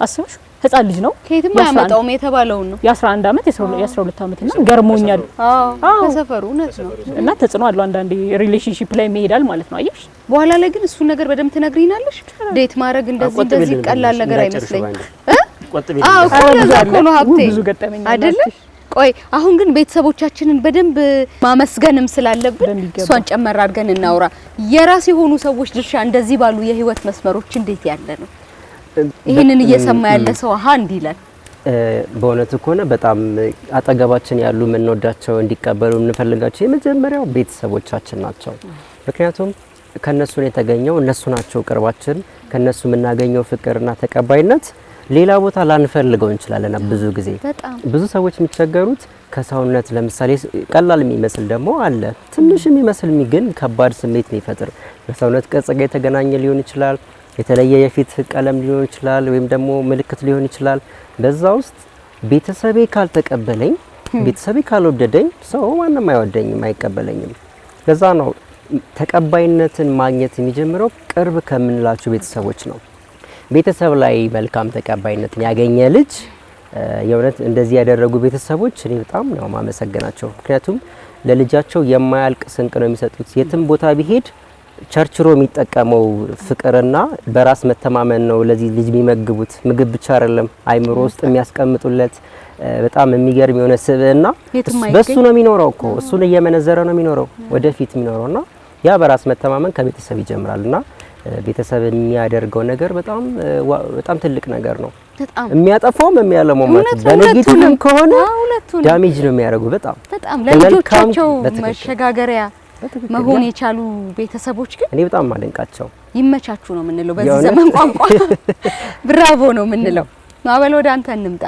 አስበሽ ህፃን ልጅ ነው ከየትም አያመጣውም የተባለውን ነው። የ11 አመት የ12 አመት እና ገርሞኛል። አዎ ከሰፈሩ እውነት ነው። እና ተጽዕኖ አለው አንዳንዴ ሪሌሽንሺፕ ላይ መሄዳል ማለት ነው። አየሽ በኋላ ላይ ግን እሱ ነገር በደንብ ትነግሪናለሽ። ዴት ማድረግ እንደዚህ ቀላል ነገር አይመስለኝም። አዎ እኮ ነው ሀብቴ ብዙ ገጠመኝ አይደለ? ቆይ አሁን ግን ቤተሰቦቻችንን በደንብ ማመስገንም ስላለብን እሷን ጨመር አድርገን እናውራ። የራስ የሆኑ ሰዎች ድርሻ እንደዚህ ባሉ የህይወት መስመሮች እንዴት ያለ ነው? ይሄንን እየሰማ ያለ ሰው አሃ እንዲላል በእውነቱ ከሆነ በጣም አጠገባችን ያሉ የምንወዳቸው እንዲቀበሉ የምንፈልጋቸው የመጀመሪያው ቤተሰቦቻችን ናቸው። ምክንያቱም ከነሱ ነው የተገኘው፣ እነሱ ናቸው ቅርባችን። ከነሱ የምናገኘው ፍቅርና ተቀባይነት ሌላ ቦታ ላንፈልገው እንችላለን። ብዙ ጊዜ ብዙ ሰዎች የሚቸገሩት ከሰውነት ለምሳሌ ቀላል የሚመስል ደግሞ አለ ትንሽ የሚመስል ግን ከባድ ስሜት የሚፈጥር ከሰውነት ቅርጽ ጋር የተገናኘ ሊሆን ይችላል፣ የተለየ የፊት ቀለም ሊሆን ይችላል፣ ወይም ደግሞ ምልክት ሊሆን ይችላል። በዛ ውስጥ ቤተሰቤ ካልተቀበለኝ፣ ቤተሰቤ ካልወደደኝ ሰው ማንም አይወደኝም፣ አይቀበለኝም። ለዛ ነው ተቀባይነትን ማግኘት የሚጀምረው ቅርብ ከምንላቸው ቤተሰቦች ነው። ቤተሰብ ላይ መልካም ተቀባይነትን ያገኘ ልጅ የእውነት እንደዚህ ያደረጉ ቤተሰቦች እኔ በጣም ነው ማመሰግናቸው። ምክንያቱም ለልጃቸው የማያልቅ ስንቅ ነው የሚሰጡት። የትም ቦታ ቢሄድ ቸርችሮ የሚጠቀመው ፍቅርና በራስ መተማመን ነው ለዚህ ልጅ የሚመግቡት። ምግብ ብቻ አይደለም አይምሮ ውስጥ የሚያስቀምጡለት በጣም የሚገርም የሆነ ስብዕና በሱ ነው የሚኖረው እኮ እሱን እየመነዘረ ነው የሚኖረው ወደፊት የሚኖረውና ያ በራስ መተማመን ከቤተሰብ ይጀምራልና ቤተሰብ የሚያደርገው ነገር በጣም ትልቅ ነገር ነው። የሚያጠፋውም የሚያለመው ማለት በኔጌቲቭም ከሆነ ዳሜጅ ነው የሚያደርገው። በጣም ለልጆቻቸው መሸጋገሪያ መሆን የቻሉ ቤተሰቦች ግን እኔ በጣም ማደንቃቸው ይመቻችሁ ነው የምንለው በዚህ ዘመን ቋንቋ። ብራቮ ነው የምንለው። ማበል ወደ አንተ እንምጣ።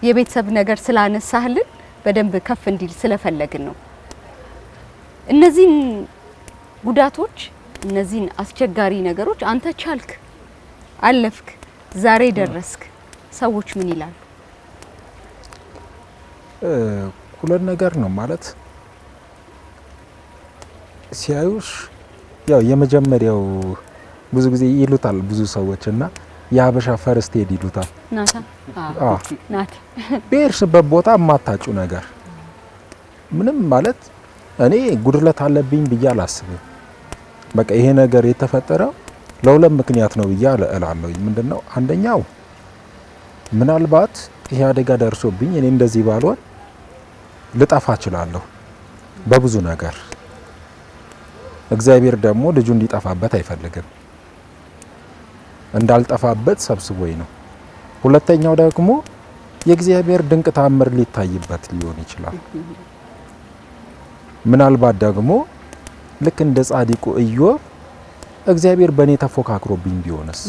የቤተሰብ ነገር ስላነሳህልን በደንብ ከፍ እንዲል ስለፈለግን ነው። እነዚህን ጉዳቶች እነዚህን አስቸጋሪ ነገሮች አንተ ቻልክ፣ አለፍክ፣ ዛሬ ደረስክ። ሰዎች ምን ይላሉ? ሁለት ነገር ነው ማለት ሲያዩሽ ያው የመጀመሪያው ብዙ ጊዜ ይሉታል ብዙ ሰዎችና የሀበሻ ፈርስት ኤድ ይሉታል። ናታ በሄድሽበት ቦታ የማታጩ ነገር ምንም ማለት እኔ ጉድለት አለብኝ ብዬ አላስብም። በቃ ይሄ ነገር የተፈጠረው ለሁለት ምክንያት ነው ብዬ እላለሁ። ምንድነው? አንደኛው ምናልባት ይሄ አደጋ ደርሶብኝ እኔ እንደዚህ ባልሆን ልጠፋ እችላለሁ በብዙ ነገር። እግዚአብሔር ደግሞ ልጁ እንዲጠፋበት አይፈልግም፣ እንዳልጠፋበት ሰብስቦኝ ነው። ሁለተኛው ደግሞ የእግዚአብሔር ድንቅ ታምር ሊታይበት ሊሆን ይችላል። ምናልባት ደግሞ ልክ እንደ ጻድቁ ኢዮብ እግዚአብሔር በእኔ ተፎካክሮብኝ ቢሆንስ?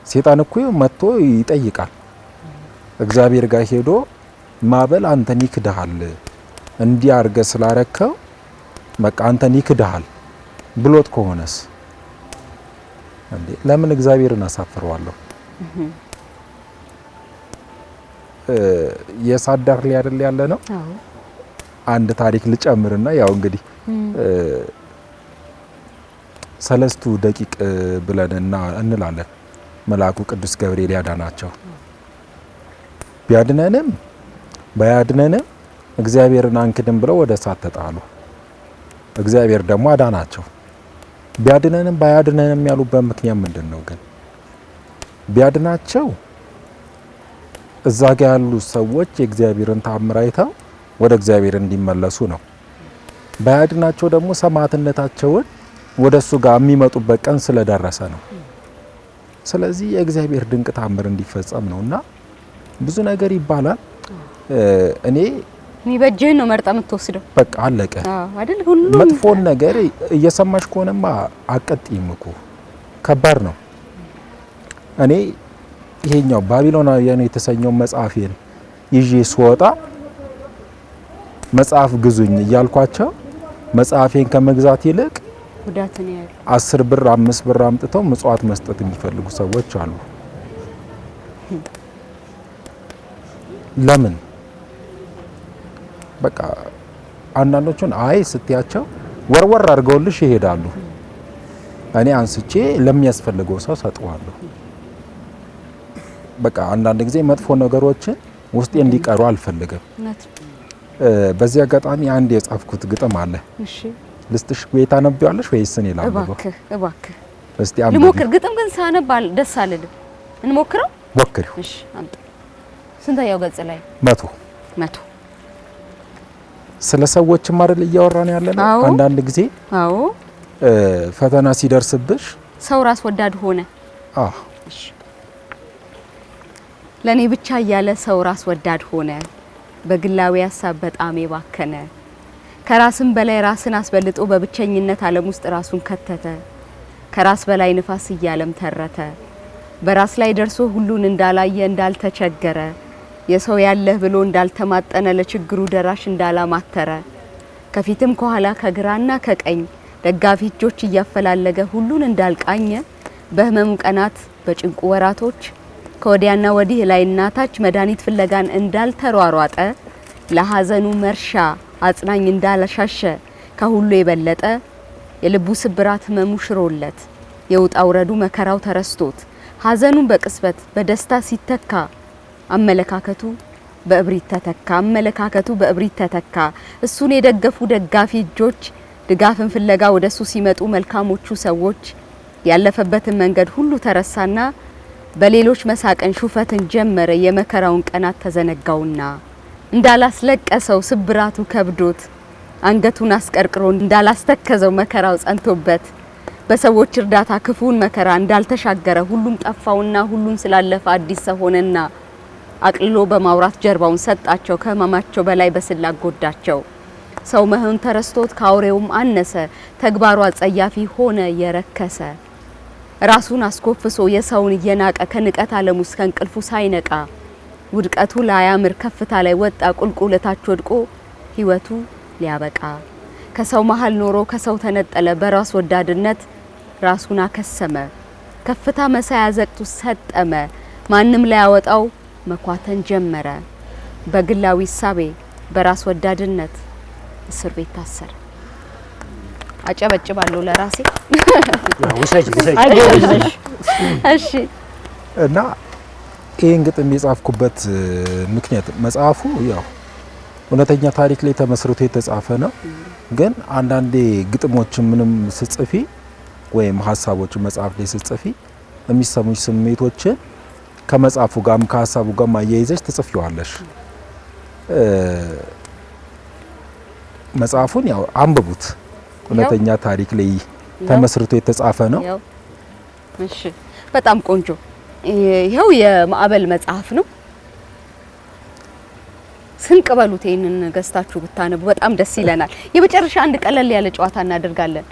ሴጣን እኮ መጥቶ ይጠይቃል። እግዚአብሔር ጋር ሄዶ ማበል አንተን ይክድሃል፣ እንዲህ አድርገህ ስላረከው በቃ አንተን ይክድሃል ብሎት ከሆነስ እንዴ ለምን እግዚአብሔርን አሳፍረዋለሁ? የሳዳር ላይ አይደል ያለ ነው። አንድ ታሪክ ልጨምርና ያው እንግዲህ ሰለስቱ ደቂቅ ብለንና እንላለን መልአኩ ቅዱስ ገብርኤል ያዳናቸው። ቢያድነንም ባያድነንም እግዚአብሔርን አንክድም ብለው ወደ እሳት ተጣሉ። እግዚአብሔር ደግሞ አዳናቸው። ቢያድነንም ባያድነንም ያሉበት ምክንያት ምንድነው? ግን ቢያድናቸው እዛ ጋር ያሉ ሰዎች የእግዚአብሔርን ተአምር አይተው ወደ እግዚአብሔር እንዲመለሱ ነው። ባያድናቸው ደግሞ ሰማዕትነታቸውን ወደሱ ጋር የሚመጡበት ቀን ስለደረሰ ነው። ስለዚህ የእግዚአብሔር ድንቅ ተአምር እንዲፈጸም ነውና ብዙ ነገር ይባላል። እኔ የሚበጀህን ነው መርጣ የምትወስደው። በቃ አለቀ አይደል? ሁሉ መጥፎን ነገር እየሰማሽ ከሆነማ አቀጥይም እኮ ከባድ ነው። እኔ ይሄኛው ባቢሎናውያን የተሰኘው መጽሐፌን ይዤ ስወጣ መጽሐፍ ግዙኝ እያልኳቸው መጽሐፌን ከመግዛት ይልቅ ጉዳትን ያያሉ። 10 ብር 5 ብር አምጥተው ምጽዋት መስጠት የሚፈልጉ ሰዎች አሉ። ለምን በቃ አንዳንዶቹን አይ ስትያቸው ወርወር አድርገውልሽ ይሄዳሉ። እኔ አንስቼ ለሚያስፈልገው ሰው ሰጥዋለሁ። በቃ አንዳንድ ጊዜ መጥፎ ነገሮችን ውስጤ እንዲቀሩ አልፈልግም። በዚህ አጋጣሚ አንድ የጻፍኩት ግጥም አለ። እሺ ልስጥሽ ቤታ ነብያለሽ ወይስ እኔ ላንብበው? እባክህ እስቲ አንብቢ። ልሞክር። ግጥም ግን ሳነባል ደስ አልልም። እንሞክረው። ሞክሪው። እሺ አምጣ። ስንተኛው ገጽ ላይ? 100 ስለ ሰዎችም አይደል እያወራን ያለነው? አንዳንድ ጊዜ ፈተና ሲደርስብሽ ሰው ራስ ወዳድ ሆነ። እሺ ለኔ ብቻ እያለ ሰው ራስ ወዳድ ሆነ። በግላዊ ሀሳብ በጣም የባከነ ከራስም በላይ ራስን አስበልጦ በብቸኝነት ዓለም ውስጥ ራሱን ከተተ። ከራስ በላይ ንፋስ እያለም ተረተ። በራስ ላይ ደርሶ ሁሉን እንዳላየ እንዳልተቸገረ የሰው ያለህ ብሎ እንዳልተማጠነ ለችግሩ ደራሽ እንዳላማተረ ከፊትም ከኋላ ከግራና ከቀኝ ደጋፊ እጆች እያፈላለገ ሁሉን እንዳልቃኘ በህመሙ ቀናት በጭንቁ ወራቶች ከወዲያና ወዲህ ላይና ታች መድኃኒት ፍለጋን እንዳልተሯሯጠ ለሐዘኑ መርሻ አጽናኝ እንዳላሻሸ ከሁሉ የበለጠ የልቡ ስብራት ህመሙ ሽሮለት የውጣ ውረዱ መከራው ተረስቶት ሐዘኑን በቅስበት በደስታ ሲተካ አመለካከቱ በእብሪት ተተካ። እሱን የደገፉ ደጋፊ እጆች ድጋፍን ፍለጋ ወደሱ ሲመጡ መልካሞቹ ሰዎች ያለፈበትን መንገድ ሁሉ ተረሳና በሌሎች መሳቀን ሹፈትን ጀመረ። የመከራውን ቀናት ተዘነጋውና እንዳላስለቀሰው ስብራቱ ከብዶት አንገቱን አስቀርቅሮ እንዳላስተከዘው መከራው ጸንቶበት በሰዎች እርዳታ ክፉን መከራ እንዳልተሻገረ ሁሉም ጠፋውና ሁሉን ስላለፈ አዲስ ሰው ሆነና አቅልሎ በማውራት ጀርባውን ሰጣቸው። ከህመማቸው በላይ በስላቅ ጎዳቸው። ሰው መሆን ተረስቶት ካውሬውም አነሰ። ተግባሩ አጸያፊ ሆነ የረከሰ ራሱን አስኮፍሶ የሰውን እየናቀ ከንቀት ዓለም ውስጥ ከእንቅልፉ ሳይነቃ ውድቀቱ ላያምር ከፍታ ላይ ወጣ ቁልቁለታች ወድቆ ህይወቱ ሊያበቃ ከሰው መሃል ኖሮ ከሰው ተነጠለ በራስ ወዳድነት ራሱን አከሰመ። ከፍታ መሳያ ዘቅቱ ሰጠመ። ማንም ላይ ያወጣው መኳተን ጀመረ። በግላዊ ሳቤ በራስ ወዳድነት እስር ቤት ታሰረ። አጨበጭባለሁ ለራሴ። እሺ እና ይሄን ግጥም የጻፍኩበት ምክንያት መጽሐፉ ያው እውነተኛ ታሪክ ላይ ተመስርቶ የተጻፈ ነው። ግን አንዳንዴ ግጥሞች ምንም ስጽፊ ወይም ሀሳቦች መጽሐፍ ላይ ስጽፊ የሚሰሙሽ ስሜቶችን ከመጽሐፉ ጋርም ከሀሳቡ ጋር ማያይዘሽ ትጽፊዋለሽ። መጽሐፉን ያው አንብቡት። እውነተኛ ታሪክ ላይ ተመስርቶ የተጻፈ ነው። እሺ በጣም ቆንጆ። ይሄው የማዕበል መጽሐፍ ነው። ስንቅ በሉት። ይሄንን ገዝታችሁ ብታነቡ በጣም ደስ ይለናል። የመጨረሻ አንድ ቀለል ያለ ጨዋታ እናደርጋለን።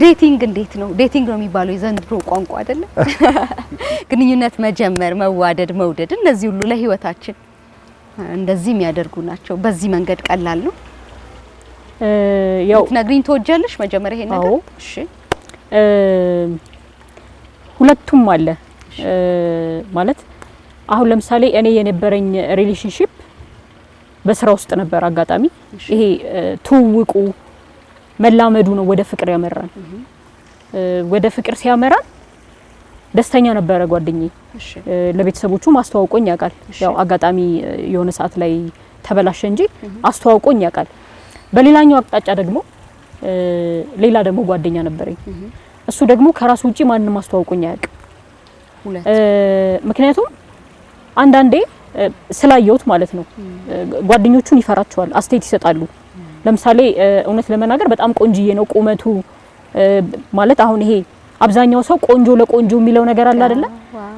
ዴቲንግ እንዴት ነው? ዴቲንግ ነው የሚባለው የዘንድሮ ቋንቋ አይደለ? ግንኙነት መጀመር፣ መዋደድ፣ መውደድ እነዚህ ሁሉ ለህይወታችን እንደዚህ የሚያደርጉ ናቸው። በዚህ መንገድ ቀላል ነው። ያው ነግሪኝ ተወጃለሽ መጀመሪያ ይሄን ነገር? እሺ ሁለቱም አለ ማለት አሁን ለምሳሌ እኔ የነበረኝ ሪሌሽንሺፕ በስራ ውስጥ ነበር። አጋጣሚ ይሄ ትውውቁ መላመዱ ነው ወደ ፍቅር ያመራን። ወደ ፍቅር ሲያመራን ደስተኛ ነበረ ጓደኛዬ። ለቤተሰቦቹ ማስተዋወቆኝ ያውቃል። ያው አጋጣሚ የሆነ ሰዓት ላይ ተበላሸ እንጂ አስተዋውቆኝ ያውቃል። በሌላኛው አቅጣጫ ደግሞ ሌላ ደግሞ ጓደኛ ነበረኝ። እሱ ደግሞ ከራሱ ውጪ ማንንም አስተዋውቆኝ አያውቅም። ምክንያቱም አንዳንዴ ስላየሁት ማለት ነው ጓደኞቹን ይፈራቸዋል፣ አስተያየት ይሰጣሉ። ለምሳሌ እውነት ለመናገር በጣም ቆንጅዬ ነው ቁመቱ ማለት አሁን ይሄ አብዛኛው ሰው ቆንጆ ለቆንጆ የሚለው ነገር አለ አይደለ?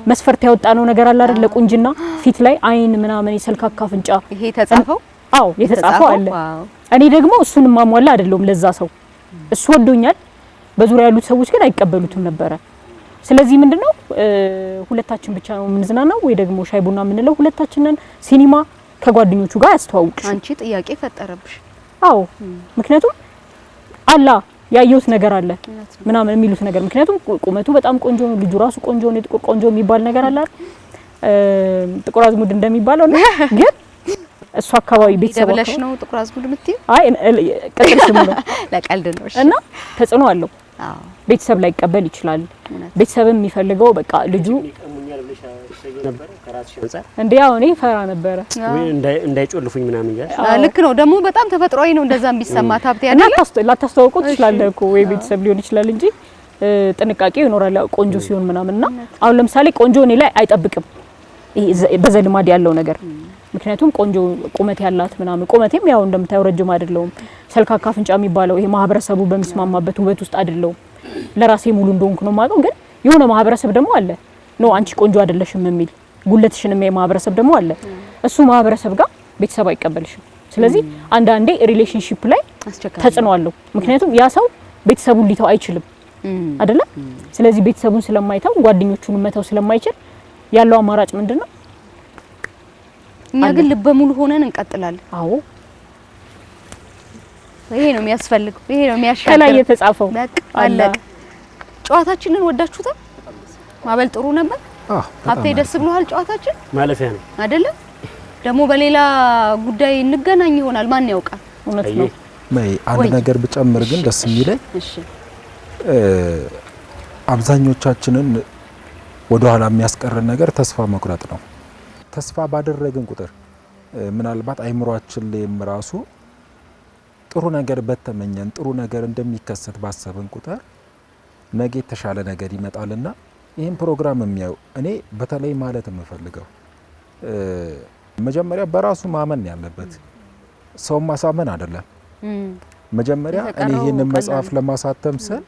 መስፈርት ያወጣ ነው ነገር አለ አይደለ? ለቁንጅና ፊት ላይ አይን ምናምን የሰልካካ አፍንጫ ይሄ ተጻፈው? አዎ የተጻፈው አለ። እኔ ደግሞ እሱን ማሟላ አይደለም ለዛ ሰው። እሱ ወዶኛል፣ በዙሪያ ያሉት ሰዎች ግን አይቀበሉትም ነበረ። ስለዚህ ምንድነው ሁለታችን ብቻ ነው የምንዝናናው ወይ ደግሞ ሻይ ቡና የምንለው ሁለታችንን ሲኒማ ከጓደኞቹ ጋር ያስተዋውቅሽ። አንቺ ጥያቄ ፈጠረብሽ? አዎ ምክንያቱም አላ ያየሁት ነገር አለ ምናምን የሚሉት ነገር ምክንያቱም ቁመቱ በጣም ቆንጆ ነው፣ ልጁ ራሱ ቆንጆ ነው፣ ጥቁር ቆንጆ የሚባል ነገር አለ። ጥቁር አዝሙድ እንደሚባለው ነው ግን እሱ አካባቢ ቤተሰብ ደብለሽ ነው ጥቁር አዝሙድ የምትይው? አይ ቅጥል ስሙ ነው ለቀልድ ነው። እሺ እና ተጽዕኖ አለው። አዎ ቤተሰብ ላይ ይቀበል ይችላል። ቤተሰብም የሚፈልገው በቃ ልጁ እንዴ ያው እኔ ፈራ ነበረ እንዳይጮልፉኝ ምናምን ይያል። ልክ ነው ደግሞ በጣም ተፈጥሯዊ ነው እንደዛም ቢሰማ ታብቴ አይደል? ላታስተዋውቁት ትችላለህ እኮ ወይ ቤተሰብ ሊሆን ይችላል እንጂ ጥንቃቄ ይኖራል ቆንጆ ሲሆን ምናምንና አሁን ለምሳሌ ቆንጆ እኔ ላይ አይጠብቅም ይሄ በዘልማድ ያለው ነገር ምክንያቱም ቆንጆ ቁመት ያላት ምናምን ቁመቴም ያው እንደምታየው ረጅም አይደለም ሰልካካ አፍንጫ የሚባለው ይሄ ማህበረሰቡ በሚስማማበት ውበት ውስጥ አይደለም ለራሴ ሙሉ እንደሆንኩ ነው ማቀው ግን የሆነ ማህበረሰብ ደግሞ አለ ነው አንቺ ቆንጆ አይደለሽም የሚል ጉለትሽንም የማህበረሰብ ደግሞ አለ እሱ ማህበረሰብ ጋር ቤተሰብ አይቀበልሽም ስለዚህ አንዳንዴ ሪሌሽንሺፕ ላይ ተጽዕኖ አለው ምክንያቱም ያ ሰው ቤተሰቡን ሊተው አይችልም አይደለ ስለዚህ ቤተሰቡን ስለማይተው ጓደኞቹን መተው ስለማይችል ያለው አማራጭ ምንድነው እኛ ግን ልበ ሙሉ ሆነን እንቀጥላለን አዎ ይሄ ነው የሚያስፈልገው ይሄ ነው የሚያሻግረው ከላይ የተጻፈው በቃ አለቀ ጨዋታችንን ወዳችሁታል ማበል ጥሩ ነበር ሀብቴ ደስ ብሎሃል ጨዋታችን ማለፊያ ነው አይደለ ደግሞ በሌላ ጉዳይ እንገናኝ ይሆናል ማን ያውቃል እውነት ነው ማይ አንድ ነገር ብጨምር ግን ደስ የሚለኝ እሺ አብዛኞቻችንን ወደ ኋላ የሚያስቀረን ነገር ተስፋ መቁረጥ ነው ተስፋ ባደረግን ቁጥር ምናልባት አይምሮአችን ላይም ራሱ ጥሩ ነገር በተመኘን ጥሩ ነገር እንደሚከሰት ባሰብን ቁጥር ነገ የተሻለ ነገር ይመጣልና ይሄን ፕሮግራም የሚያዩ እኔ በተለይ ማለት የምፈልገው መጀመሪያ በራሱ ማመን ያለበት ሰው ማሳመን አይደለም መጀመሪያ እኔ ይሄንን መጽሐፍ ለማሳተም ስል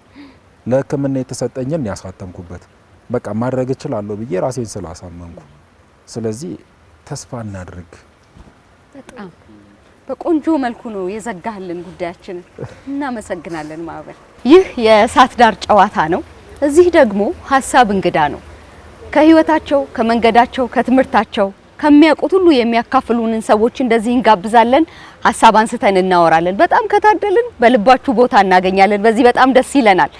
ለሕክምና የተሰጠኝን ያሳተምኩበት በቃ ማድረግ እችላለሁ ብዬ ራሴን ስላሳመንኩ ስለዚህ ተስፋ እናድርግ በጣም በቆንጆ መልኩ ነው የዘጋህልን ጉዳያችንን እናመሰግናለን ማበል ይህ የእሳት ዳር ጨዋታ ነው እዚህ ደግሞ ሀሳብ እንግዳ ነው ከህይወታቸው ከመንገዳቸው ከትምርታቸው ከሚያውቁት ሁሉ የሚያካፍሉንን ሰዎች እንደዚህ እንጋብዛለን ሀሳብ አንስተን እናወራለን በጣም ከታደልን በልባችሁ ቦታ እናገኛለን በዚህ በጣም ደስ ይለናል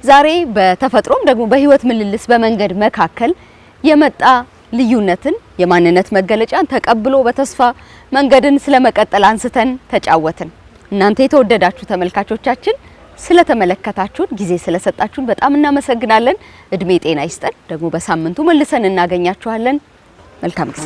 ዛሬ በተፈጥሮም ደግሞ በህይወት ምልልስ በመንገድ መካከል የመጣ ልዩነትን የማንነት መገለጫን ተቀብሎ በተስፋ መንገድን ስለመቀጠል አንስተን ተጫወትን እናንተ የተወደዳችሁ ተመልካቾቻችን ስለተመለከታችሁን ጊዜ ስለሰጣችሁን በጣም እናመሰግናለን እድሜ ጤና ይስጠን ደግሞ በሳምንቱ መልሰን እናገኛችኋለን መልካም ጊዜ